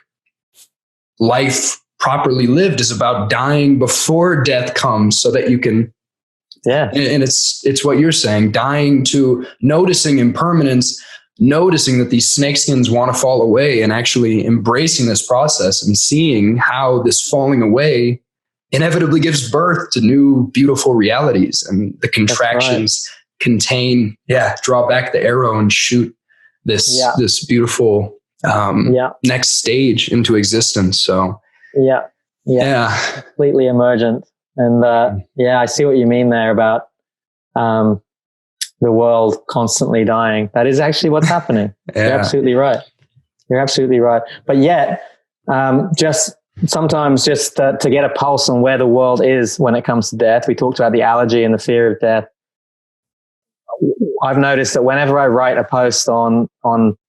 [SPEAKER 3] life properly lived is about dying before death comes so that you can, and it's what you're saying, dying to noticing impermanence, noticing that these snakeskins want to fall away, and actually embracing this process and seeing how this falling away inevitably gives birth to new beautiful realities. And the contractions contain, draw back the arrow and shoot this beautiful next stage into existence. So
[SPEAKER 2] completely emergent. And I see what you mean there about the world constantly dying. That is actually what's happening. You're absolutely right. But yet, just sometimes just to get a pulse on where the world is when it comes to death, we talked about the allergy and the fear of death. I've noticed that whenever I write a post on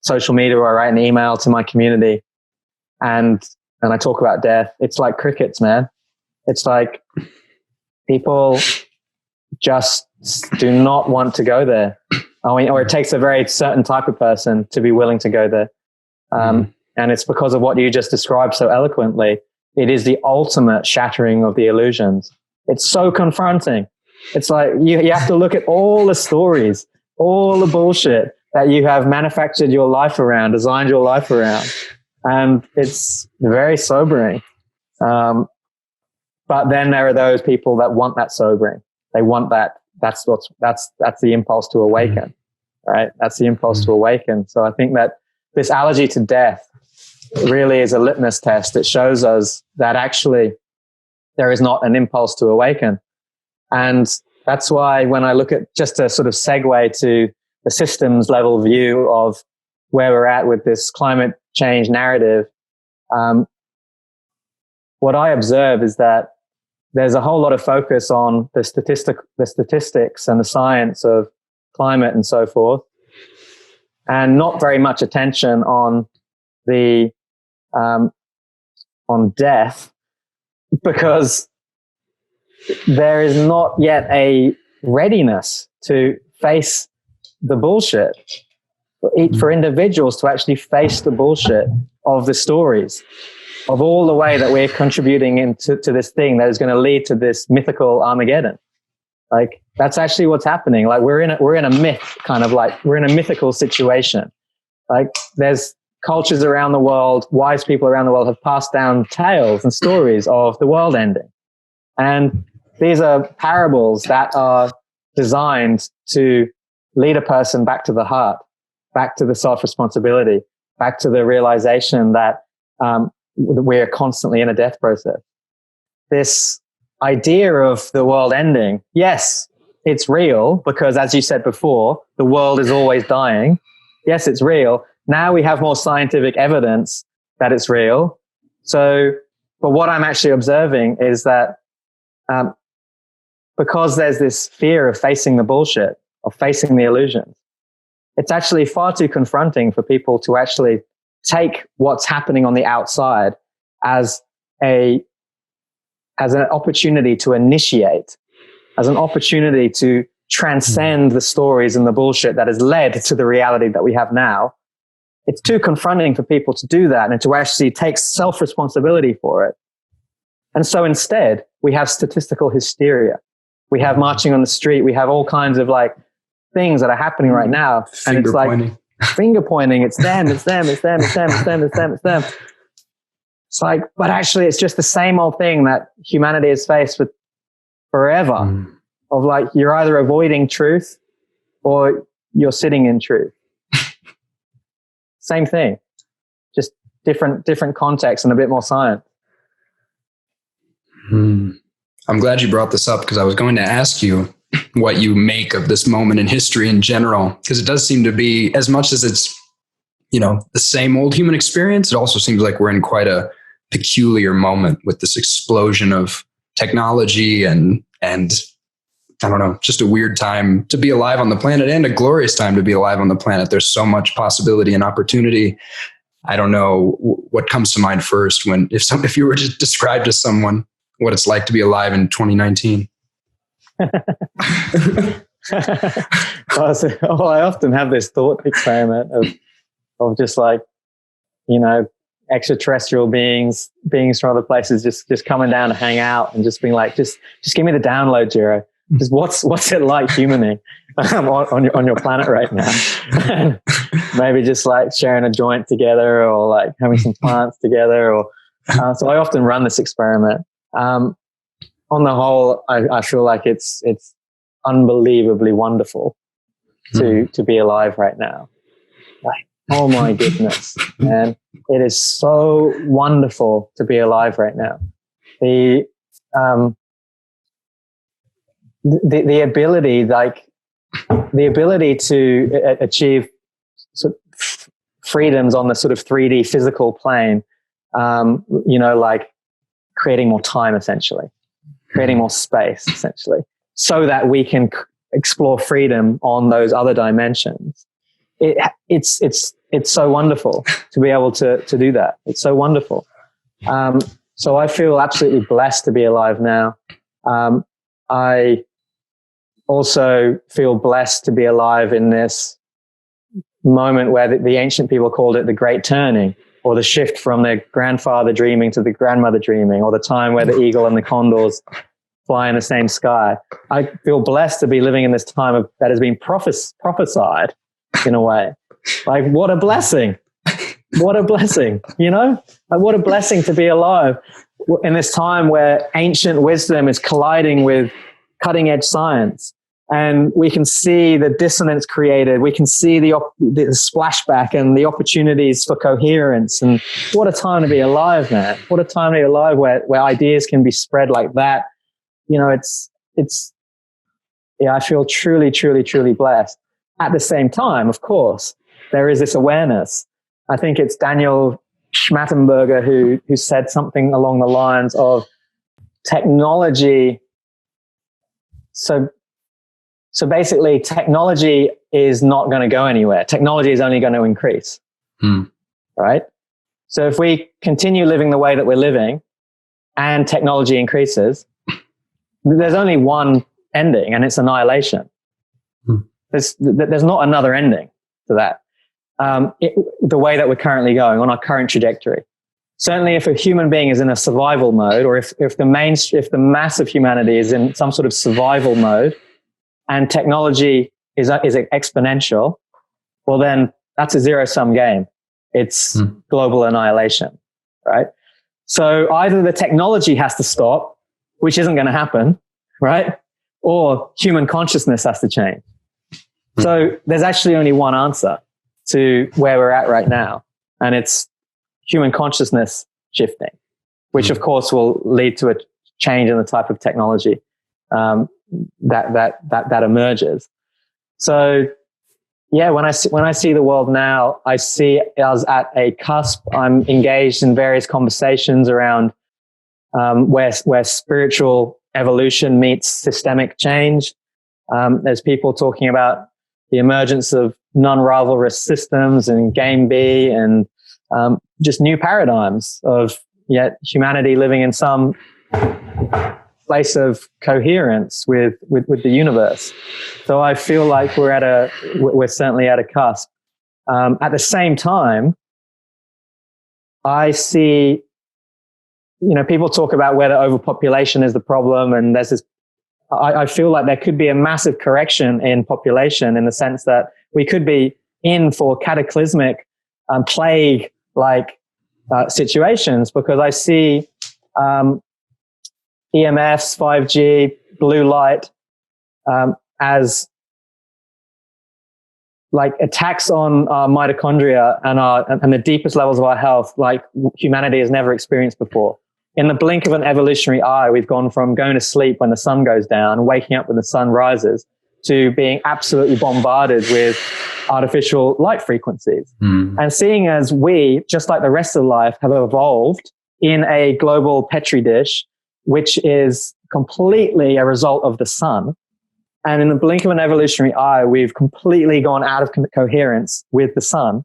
[SPEAKER 2] social media, or I write an email to my community and I talk about death, it's like crickets, man. It's like people just do not want to go there. I mean, or it takes a very certain type of person to be willing to go there. And it's because of what you just described so eloquently. It is the ultimate shattering of the illusions. It's so confronting. It's like you have to look at all the stories, all the bullshit that you have manufactured your life around, designed your life around. And it's very sobering. But then there are those people that want that sobering. They want that. That's the impulse to awaken, right? That's the impulse to awaken. So I think that this allergy to death really is a litmus test. It shows us that actually there is not an impulse to awaken. And that's why when I look at, just a sort of segue to the systems level view of where we're at with this climate change narrative, what I observe is that there's a whole lot of focus on the statistics and the science of climate and so forth, and not very much attention on the on death, because there is not yet a readiness to face the bullshit for individuals to actually face the bullshit of the stories of all the way that we're contributing into this thing that is going to lead to this mythical Armageddon. Like, that's actually what's happening. Like, we're in a myth, kind of like we're in a mythical situation. Like, there's cultures around the world, wise people around the world have passed down tales and stories of the world ending. And these are parables that are designed to lead a person back to the heart, back to the self-responsibility, back to the realization that we're constantly in a death process. This idea of the world ending, yes, it's real, because as you said before, the world is always dying. Yes, it's real. Now we have more scientific evidence that it's real. So, but what I'm actually observing is that because there's this fear of facing the bullshit, of facing the illusions, it's actually far too confronting for people to actually take what's happening on the outside as an opportunity to initiate, as an opportunity to transcend the stories and the bullshit that has led to the reality that we have now. It's too confronting for people to do that and to actually take self-responsibility for it. And so instead, we have statistical hysteria. We have marching on the street. We have all kinds of like things that are happening right now. And it's like finger pointing. It's them, it's them, it's them, it's them, it's them, it's them, it's them. It's like, but actually it's just the same old thing that humanity has faced with forever. Of like, you're either avoiding truth or you're sitting in truth. Same thing, just different context and a bit more science.
[SPEAKER 3] I'm glad you brought this up, because I was going to ask you what you make of this moment in history in general, because it does seem to be, as much as it's, the same old human experience, it also seems like we're in quite a peculiar moment with this explosion of technology and I don't know, just a weird time to be alive on the planet, and a glorious time to be alive on the planet. There's so much possibility and opportunity. I don't know what comes to mind first if you were to describe to someone what it's like to be alive in 2019.
[SPEAKER 2] Well, I often have this thought experiment of just like, extraterrestrial beings from other places just coming down to hang out and just being like, just give me the download, Jiro. Just what's it like humaning on your planet right now? Maybe just like sharing a joint together, or like having some plants together, or so I often run this experiment. On the whole, I feel like it's unbelievably wonderful to be alive right now. Like, oh my goodness, man, it is so wonderful to be alive right now. The ability to achieve sort of freedoms on the sort of 3D physical plane, like creating more time, essentially, creating more space, essentially, so that we can explore freedom on those other dimensions. It's so wonderful to be able to do that. It's so wonderful. So I feel absolutely blessed to be alive now. I also feel blessed to be alive in this moment where the ancient people called it the great turning, or the shift from their grandfather dreaming to the grandmother dreaming, or the time where the eagle and the condors fly in the same sky. I feel blessed to be living in this time that has been prophesied in a way. Like, what a blessing. what a blessing, you know? Like, what a blessing to be alive in this time where ancient wisdom is colliding with cutting edge science. And we can see the dissonance created. We can see the splashback and the opportunities for coherence. And what a time to be alive, man. What a time to be alive where ideas can be spread like that. You know, I feel truly, truly, truly blessed. At the same time, of course, there is this awareness. I think it's Daniel Schmattenberger who said something along the lines of technology. So basically, technology is not going to go anywhere. Technology is only going to increase, right? So if we continue living the way that we're living and technology increases, there's only one ending, and it's annihilation. There's not another ending to that. The way that we're currently going on our current trajectory. Certainly, if a human being is in a survival mode, or if the mass of humanity is in some sort of survival mode, and technology is exponential, well, then that's a zero-sum game. It's global annihilation, right? So either the technology has to stop, which isn't going to happen, right? Or human consciousness has to change. So there's actually only one answer to where we're at right now, and it's human consciousness shifting, which of course will lead to a change in the type of technology that emerges. So yeah, when I see the world now, I see us at a cusp. I'm engaged in various conversations around where spiritual evolution meets systemic change. There's people talking about the emergence of non-rivalrous systems and Game B and just new paradigms of humanity living in some place of coherence with the universe. So I feel like we're certainly at a cusp. At the same time, I see, people talk about whether overpopulation is the problem, and there's this. I feel like there could be a massive correction in population in the sense that we could be in for cataclysmic plague-like situations, because I see EMFs, 5G, blue light as like attacks on our mitochondria and the deepest levels of our health, like humanity has never experienced before. In the blink of an evolutionary eye, we've gone from going to sleep when the sun goes down and waking up when the sun rises to being absolutely bombarded with artificial light frequencies. And seeing as we, just like the rest of life, have evolved in a global petri dish, which is completely a result of the sun. And in the blink of an evolutionary eye, we've completely gone out of coherence with the sun.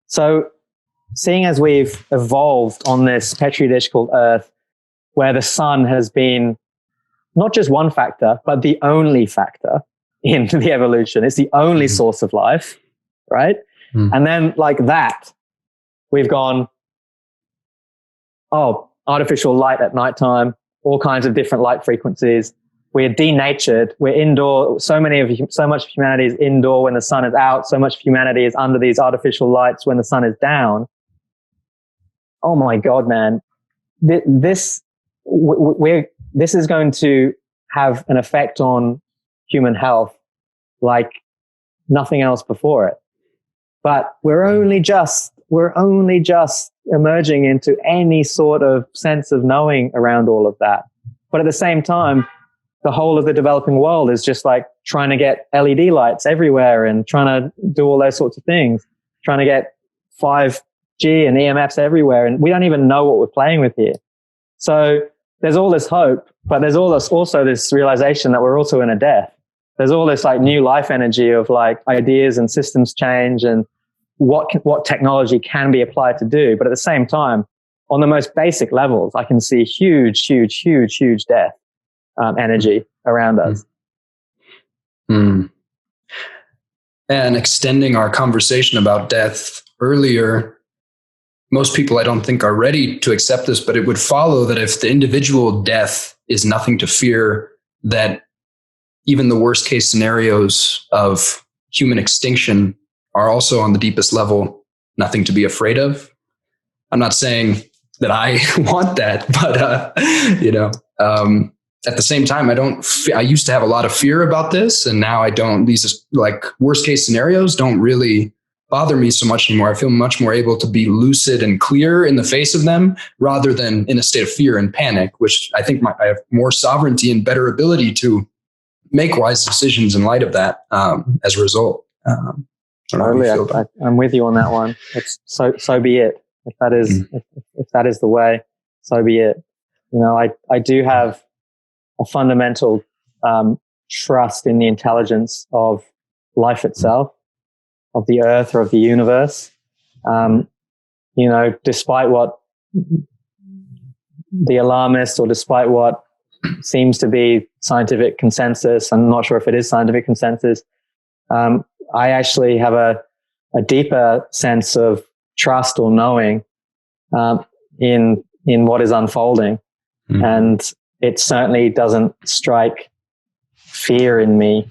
[SPEAKER 2] So seeing as we've evolved on this petri dish called Earth, where the sun has been not just one factor, but the only factor in the evolution, it's the only source of life, right? And then like that, we've gone, artificial light at nighttime, all kinds of different light frequencies. We're denatured. We're indoor. So much of humanity is indoor when the sun is out. So much of humanity is under these artificial lights when the sun is down. Oh my God, man. This is going to have an effect on human health like nothing else before it. But we're only just emerging into any sort of sense of knowing around all of that. But at the same time, the whole of the developing world is just like trying to get LED lights everywhere and trying to do all those sorts of things, trying to get 5G and EMFs everywhere. And we don't even know what we're playing with here. So there's all this hope, but there's also this realization that we're also in a death. There's all this like new life energy of like ideas and systems change and what technology can be applied to do. But at the same time, on the most basic levels, I can see huge death energy around us.
[SPEAKER 3] And extending our conversation about death earlier, most people I don't think are ready to accept this, but it would follow that if the individual death is nothing to fear, that even the worst case scenarios of human extinction are also on the deepest level nothing to be afraid of. I'm not saying that I want that, but at the same time, I used to have a lot of fear about this, and now I don't. These like worst case scenarios don't really bother me so much anymore. I feel much more able to be lucid and clear in the face of them rather than in a state of fear and panic, which I think I have more sovereignty and better ability to make wise decisions in light of that as a result.
[SPEAKER 2] Totally. I'm with you on that one. It's so be it. If that is, if that is the way, so be it. I do have a fundamental trust in the intelligence of life itself, of the earth or of the universe. Despite what the alarmist or despite what seems to be scientific consensus, I'm not sure if it is scientific consensus. I actually have a deeper sense of trust or knowing in what is unfolding. And it certainly doesn't strike fear in me.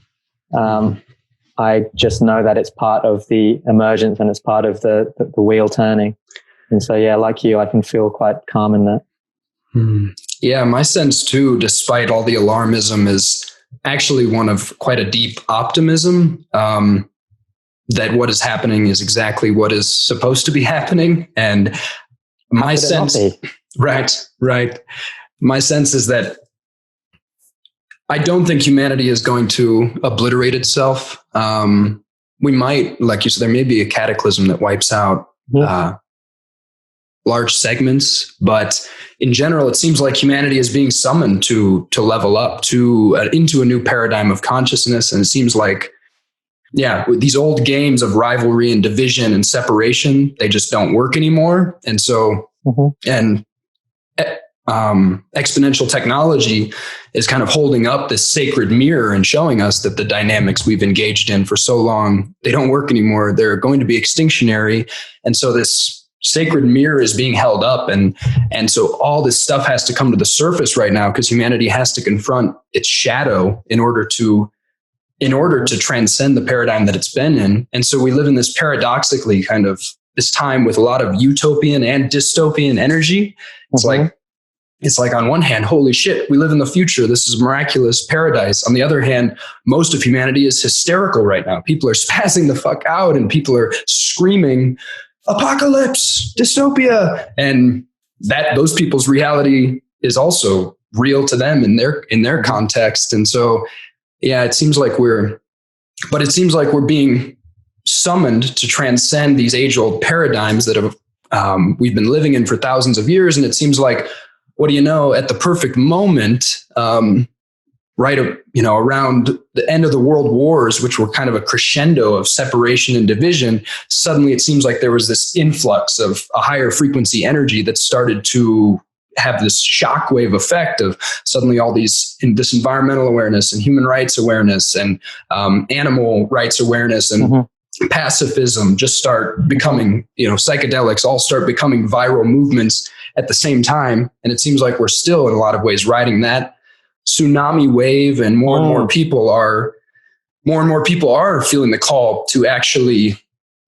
[SPEAKER 2] I just know that it's part of the emergence and it's part of the wheel turning. And so, yeah, like you, I can feel quite calm in that.
[SPEAKER 3] Yeah, my sense too, despite all the alarmism, is actually one of quite a deep optimism that what is happening is exactly what is supposed to be happening. And my sense, right. My sense is that I don't think humanity is going to obliterate itself. We might, like you said, there may be a cataclysm that wipes out large segments, but in general, it seems like humanity is being summoned to level up into a new paradigm of consciousness. And it seems like, these old games of rivalry and division and separation, they just don't work anymore. And so, exponential technology is kind of holding up this sacred mirror and showing us that the dynamics we've engaged in for so long, they don't work anymore. They're going to be extinctionary. And so this sacred mirror is being held up. And so all this stuff has to come to the surface right now because humanity has to confront its shadow in order to transcend the paradigm that it's been in. And so we live in this paradoxically kind of this time with a lot of utopian and dystopian energy. It's like on one hand, holy shit, we live in the future. This is a miraculous paradise. On the other hand, most of humanity is hysterical right now. People are spazzing the fuck out and people are screaming, apocalypse, dystopia. And those people's reality is also real to them in their context. And so, it seems like we're being summoned to transcend these age-old paradigms that have we've been living in for thousands of years. And it seems like, what do you know, at the perfect moment, around the end of the world wars, which were kind of a crescendo of separation and division, suddenly it seems like there was this influx of a higher frequency energy that started to have this shockwave effect of suddenly all this environmental awareness and human rights awareness and animal rights awareness and pacifism just start becoming, psychedelics all start becoming viral movements at the same time. And it seems like we're still in a lot of ways riding that tsunami wave, and more and more people are feeling the call to actually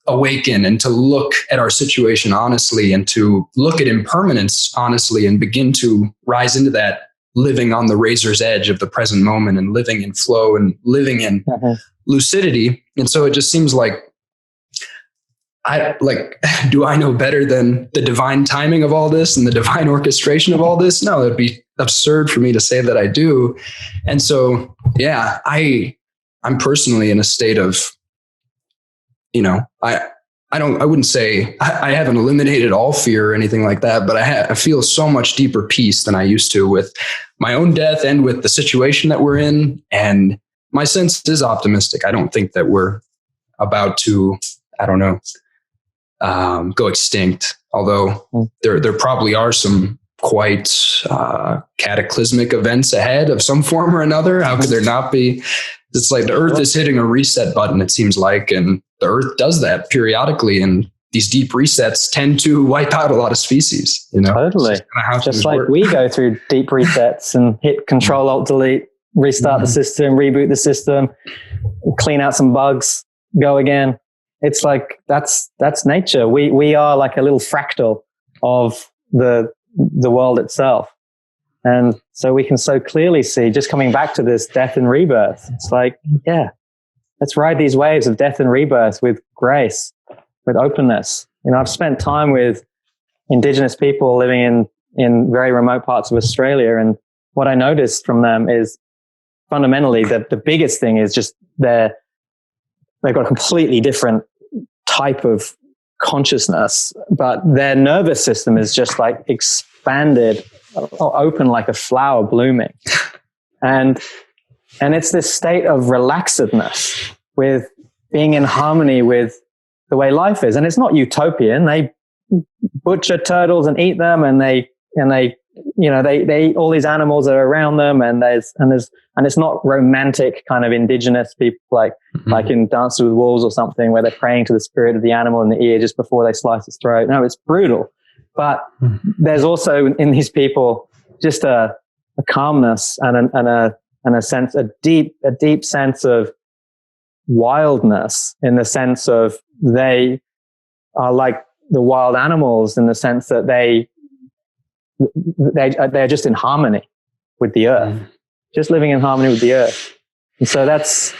[SPEAKER 3] awaken and to look at our situation honestly and to look at impermanence honestly and begin to rise into that living on the razor's edge of the present moment and living in flow and living in lucidity. And so it just seems like do I know better than the divine timing of all this and the divine orchestration of all this? No, it'd be absurd for me to say that I do. And so, I'm personally in a state of, I wouldn't say I haven't eliminated all fear or anything like that, but I feel so much deeper peace than I used to with my own death and with the situation that we're in. And my sense is optimistic. I don't think that we're about to, go extinct, although there probably are some quite cataclysmic events ahead of some form or another. How could there not be? It's like the earth is hitting a reset button, it seems like, and the earth does that periodically. And these deep resets tend to wipe out a lot of species,
[SPEAKER 2] Totally. Just like work. We go through deep resets and hit Control Alt Delete, restart the system, reboot the system, clean out some bugs, go again. It's like, that's nature. We are like a little fractal of the world itself. And so we can so clearly see, just coming back to this death and rebirth, it's like, yeah, let's ride these waves of death and rebirth with grace, with openness. You know, I've spent time with Indigenous people living in very remote parts of Australia. And what I noticed from them is fundamentally that the biggest thing is just they've got a completely different type of consciousness, but their nervous system is just like expanded or open like a flower blooming. And it's this state of relaxedness with being in harmony with the way life is. And it's not utopian. They butcher turtles and eat them, and they you know, they eat all these animals that are around them, and it's not romantic kind of indigenous people like in Dances with Wolves or something, where they're praying to the spirit of the animal in the ear just before they slice its throat. No, it's brutal. But there's also in these people just a calmness and a sense, a deep sense of wildness, in the sense of they are like the wild animals, in the sense that they're just in harmony with the earth, just living in harmony with the earth. And so that's,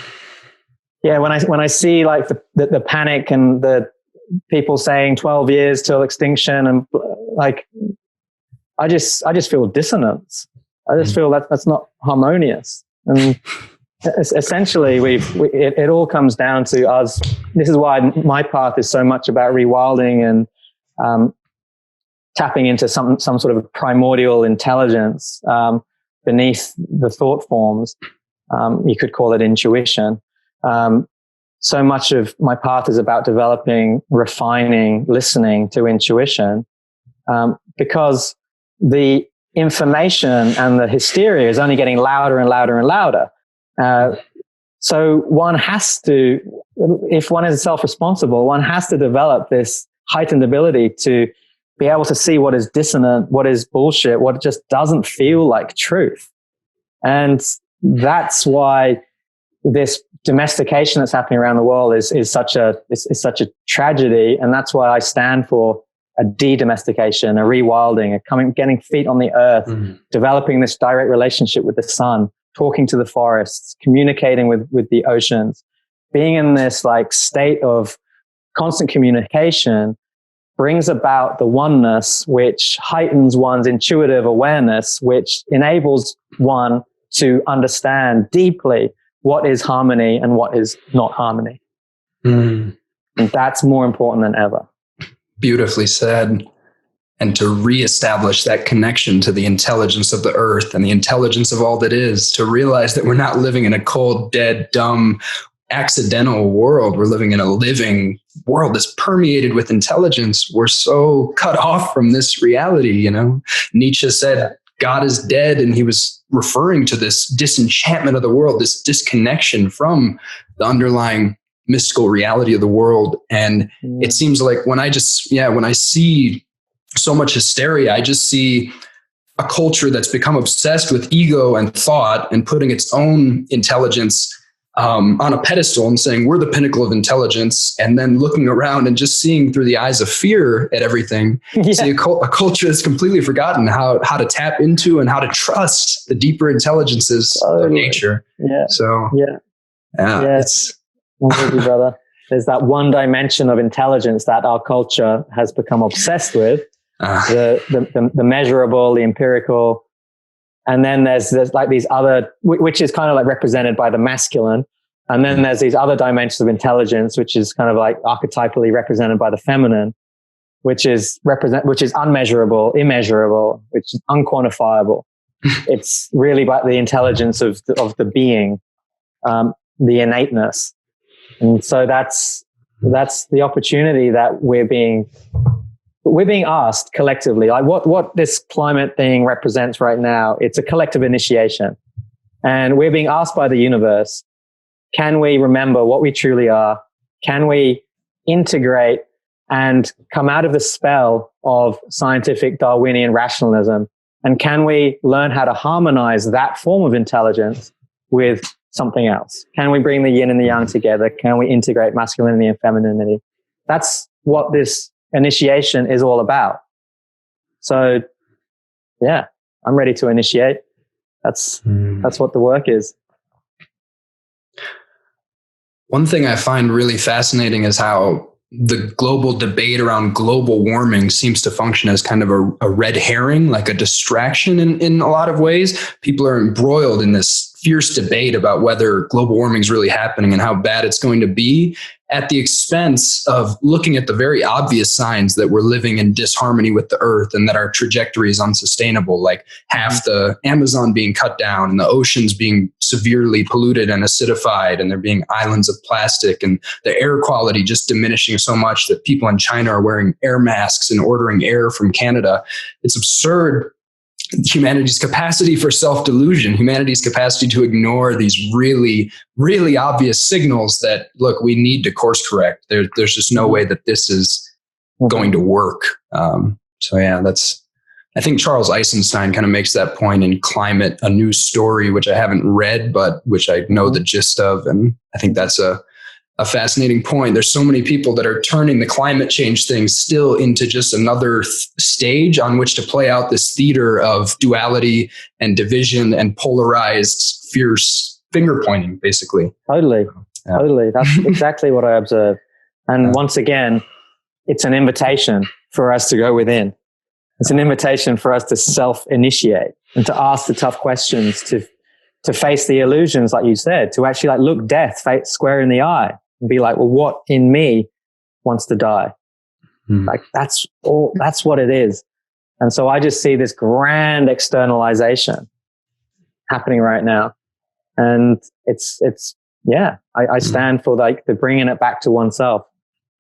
[SPEAKER 2] yeah, when I see like the panic and the people saying 12 years till extinction, and like, I just feel dissonance. I just feel that's not harmonious. And essentially it all comes down to us. This is why my path is so much about rewilding and tapping into some sort of primordial intelligence beneath the thought forms. You could call it intuition. So much of my path is about developing, refining, listening to intuition, because the information and the hysteria is only getting louder and louder and louder. So one has to, if one is self-responsible, one has to develop this heightened ability to be able to see what is dissonant, what is bullshit, what just doesn't feel like truth. And that's why this domestication that's happening around the world is such a tragedy. And that's why I stand for a de-domestication, a rewilding, getting feet on the earth, developing this direct relationship with the sun, talking to the forests, communicating with the oceans, being in this like state of constant communication brings about the oneness, which heightens one's intuitive awareness, which enables one to understand deeply what is harmony and what is not harmony. And that's more important than ever.
[SPEAKER 3] Beautifully said. And to reestablish that connection to the intelligence of the earth and the intelligence of all that is, to realize that we're not living in a cold, dead, dumb, accidental world. We're living in a living world that's permeated with intelligence. We're so cut off from this reality, you know. Nietzsche said God is dead, and he was referring to this disenchantment of the world, this disconnection from the underlying mystical reality of the world. And it seems like when I see so much hysteria, I just see a culture that's become obsessed with ego and thought and putting its own intelligence on a pedestal and saying we're the pinnacle of intelligence, and then looking around and just seeing through the eyes of fear at everything. Yeah. See a culture that's completely forgotten how to tap into and how to trust the deeper intelligences of nature. Yeah. So it's
[SPEAKER 2] I'm with you, brother. There's that one dimension of intelligence that our culture has become obsessed with. The measurable, the empirical. And then there's like these other, which is kind of like represented by the masculine. And then there's these other dimensions of intelligence, which is kind of like archetypally represented by the feminine, which is unmeasurable, immeasurable, which is unquantifiable. It's really about the intelligence of the being, the innateness. And so that's the opportunity that we're being asked collectively, like what this climate thing represents right now. It's a collective initiation, and we're being asked by the universe, can we remember what we truly are? Can we integrate and come out of the spell of scientific Darwinian rationalism? And can we learn how to harmonize that form of intelligence with something else? Can we bring the yin and the yang together? Can we integrate masculinity and femininity? That's what this initiation is all about. So yeah, I'm ready to initiate. That's what the work is.
[SPEAKER 3] One thing I find really fascinating is how the global debate around global warming seems to function as kind of a red herring, like a distraction in a lot of ways. People are embroiled in this fierce debate about whether global warming is really happening and how bad it's going to be, at the expense of looking at the very obvious signs that we're living in disharmony with the earth and that our trajectory is unsustainable, like half the Amazon being cut down and the oceans being severely polluted and acidified, and there being islands of plastic, and the air quality just diminishing so much that people in China are wearing air masks and ordering air from Canada. It's absurd. Humanity's capacity for self-delusion, humanity's capacity to ignore these really, really obvious signals that, look, we need to course correct. There's just no way that this is going to work. So yeah, I think Charles Eisenstein kind of makes that point in Climate, A New Story, which I haven't read, but which I know the gist of. And I think that's a fascinating point. There's so many people that are turning the climate change thing still into just another stage on which to play out this theater of duality and division and polarized, fierce finger pointing, basically.
[SPEAKER 2] Totally. That's exactly what I observe. And once again, it's an invitation for us to go within. It's an invitation for us to self-initiate and to ask the tough questions, to face the illusions, like you said, to actually like look death square in the eye and be like, well, what in me wants to die? Like that's what it is. And so I just see this grand externalization happening right now. And I stand for like the bringing it back to oneself.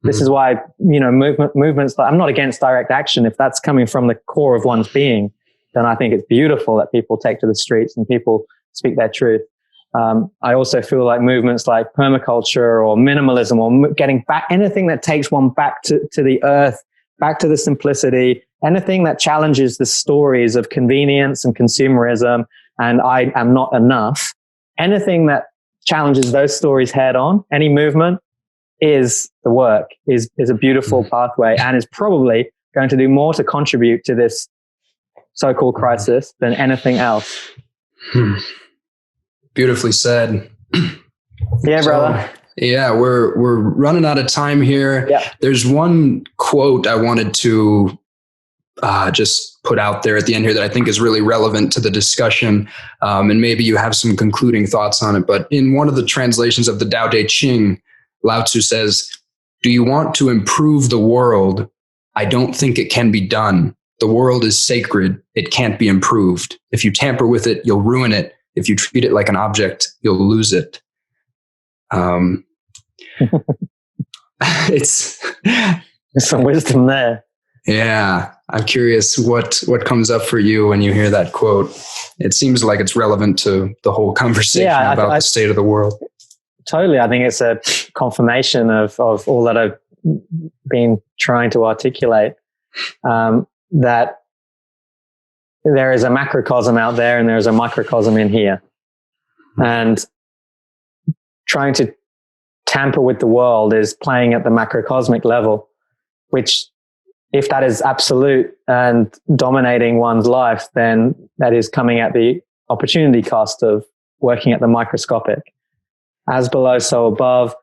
[SPEAKER 2] This is why, movements, I'm not against direct action. If that's coming from the core of one's being, then I think it's beautiful that people take to the streets and people speak their truth. I also feel like movements like permaculture or minimalism or getting back, anything that takes one back to the earth, back to the simplicity, anything that challenges the stories of convenience and consumerism and I am not enough, anything that challenges those stories head on, any movement is the work, is a beautiful pathway, and is probably going to do more to contribute to this so-called crisis than anything else.
[SPEAKER 3] Beautifully said.
[SPEAKER 2] Yeah, brother.
[SPEAKER 3] Yeah, we're running out of time here.
[SPEAKER 2] Yeah.
[SPEAKER 3] There's one quote I wanted to just put out there at the end here that I think is really relevant to the discussion. And maybe you have some concluding thoughts on it. But in one of the translations of the Tao Te Ching, Lao Tzu says, "Do you want to improve the world? I don't think it can be done. The world is sacred. It can't be improved. If you tamper with it, you'll ruin it. If you treat it like an object, you'll lose it." There's
[SPEAKER 2] some wisdom there.
[SPEAKER 3] Yeah. I'm curious what comes up for you when you hear that quote. It seems like it's relevant to the whole conversation about the state of the world.
[SPEAKER 2] Totally. I think it's a confirmation of all that I've been trying to articulate, that there is a macrocosm out there and there's a microcosm in here. And trying to tamper with the world is playing at the macrocosmic level, which, if that is absolute and dominating one's life, then that is coming at the opportunity cost of working at the microscopic. As below, so above.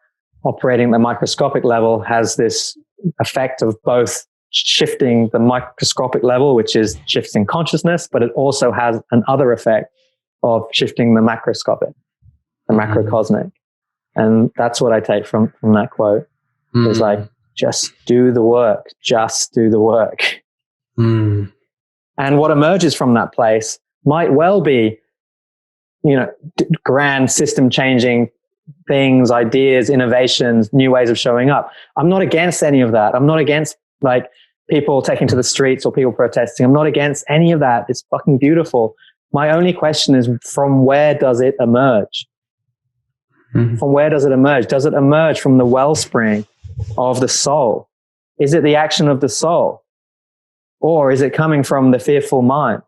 [SPEAKER 2] Operating at the microscopic level has this effect of both shifting the microscopic level, which is shifting consciousness, but it also has another effect of shifting the macroscopic, the macrocosmic. And that's what I take from that quote. It's like, just do the work, just do the work. And what emerges from that place might well be, grand system changing things, ideas, innovations, new ways of showing up. I'm not against any of that. I'm not against like people taking to the streets or people protesting. I'm not against any of that. It's fucking beautiful. My only question is, from where does it emerge? From where does it emerge? Does it emerge from the wellspring of the soul? Is it the action of the soul? Or is it coming from the fearful mind?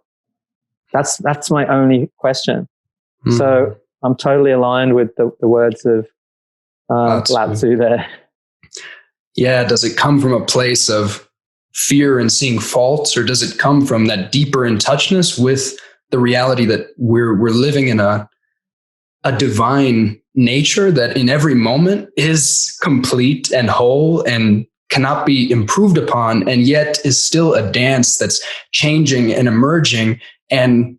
[SPEAKER 2] That's my only question. So I'm totally aligned with the words of Lao Tzu there.
[SPEAKER 3] Yeah. Does it come from a place of fear and seeing faults, or does it come from that deeper in touchness with the reality that we're living in a divine nature that in every moment is complete and whole and cannot be improved upon, and yet is still a dance that's changing and emerging and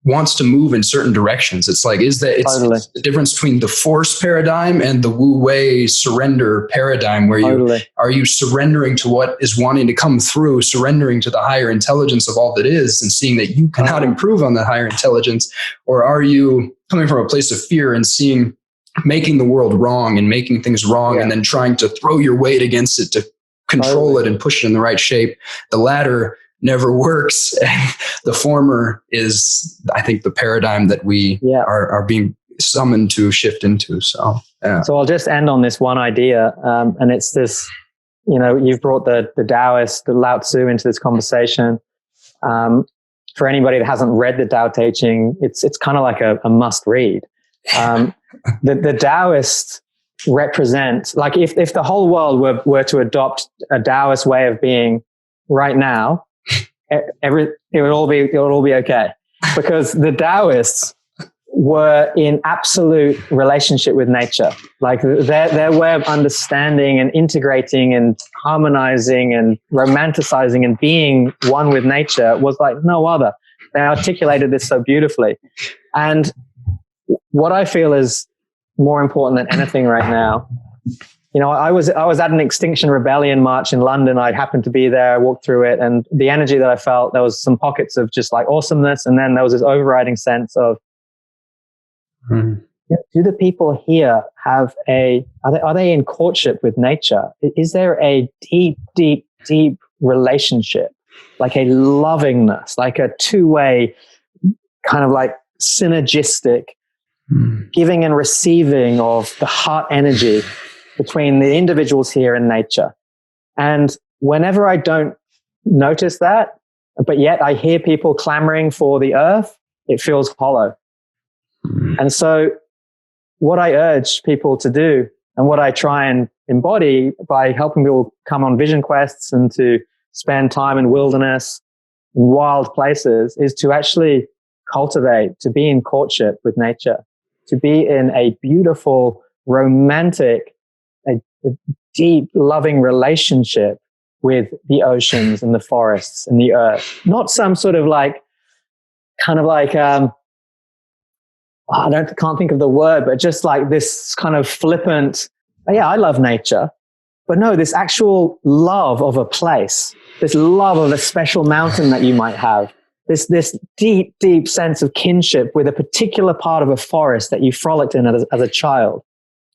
[SPEAKER 3] wants to move in certain directions? It's like, it's the difference between the force paradigm and the Wu Wei surrender paradigm, where are you surrendering to what is wanting to come through, surrendering to the higher intelligence of all that is, and seeing that you cannot improve on that higher intelligence? Or are you coming from a place of fear and making the world wrong and making things wrong, and then trying to throw your weight against it to control it and push it in the right shape? The latter never works. And the former is, I think, the paradigm that we are being summoned to shift into. So
[SPEAKER 2] I'll just end on this one idea. And it's this, you've brought the Taoist, the Lao Tzu into this conversation. For anybody that hasn't read the Tao Te Ching, it's kind of like a must read. The Taoists represent, like if the whole world were to adopt a Taoist way of being right now, it would all be okay, because the Taoists were in absolute relationship with nature. Like their way of understanding and integrating and harmonizing and romanticizing and being one with nature was like no other. They articulated this so beautifully. And what I feel is more important than anything right now, I was at an Extinction Rebellion march in London. I happened to be there. I walked through it, and the energy that I felt, there was some pockets of just like awesomeness, and then there was this overriding sense of, do the people here have are they in courtship with nature? Is there a deep, deep, deep relationship, like a lovingness, like a two-way kind of like synergistic giving and receiving of the heart energy between the individuals here and nature? And whenever I don't notice that, but yet I hear people clamoring for the earth, it feels hollow. And so what I urge people to do, and what I try and embody by helping people come on vision quests and to spend time in wilderness, in wild places, is to actually cultivate, to be in courtship with nature, to be in a beautiful, romantic, a deep, loving relationship with the oceans and the forests and the earth. Not some sort of like, kind of like, can't think of the word, but just like this kind of flippant, I love nature. But no, this actual love of a place, this love of a special mountain that you might have, this deep, deep sense of kinship with a particular part of a forest that you frolicked in as a child.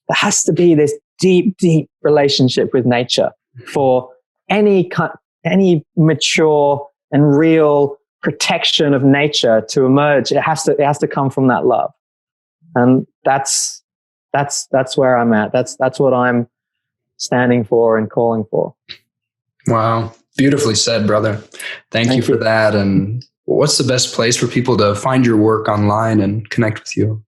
[SPEAKER 2] There has to be this deep, deep relationship with nature for any mature and real protection of nature to emerge. It has to come from that love. And that's where I'm at. That's what I'm standing for and calling for.
[SPEAKER 3] Wow. Beautifully said, brother. Thank you for that. And what's the best place for people to find your work online and connect with you?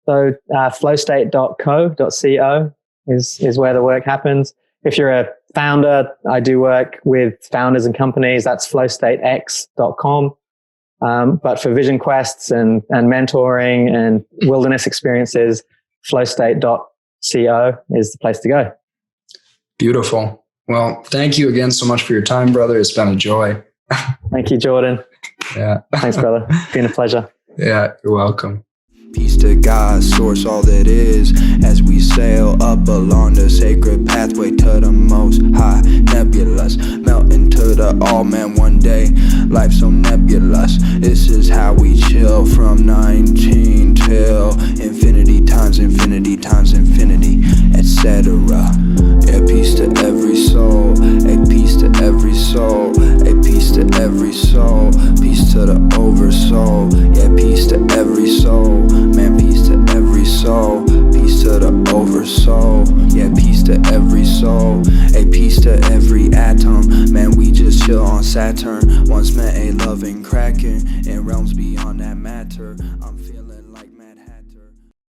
[SPEAKER 2] So flowstate.co is where the work happens. If you're a founder, I do work with founders and companies. That's flowstatex.com. But for vision quests and mentoring and wilderness experiences, flowstate.co is the place to go.
[SPEAKER 3] Beautiful. Well, thank you again so much for your time, brother. It's been a joy.
[SPEAKER 2] Thank you, Jordan.
[SPEAKER 3] Yeah.
[SPEAKER 2] Thanks, brother. It's been a pleasure.
[SPEAKER 3] Yeah, you're welcome.
[SPEAKER 1] Peace to God, source all that is, as we sail up along the sacred pathway to the most high nebulous, melt into the all man one day. Life so nebulous, this is how we chill from 19 till infinity times infinity times infinity, etc. Yeah, peace to every soul, a peace to every soul, a peace to every soul, peace to the oversoul. Yeah, peace to every soul. Man, peace to every soul, peace to the oversoul. Yeah, peace to every soul, a peace to every atom. Man, we just chill on Saturn. Once met a loving kraken in realms beyond that matter. I'm feeling like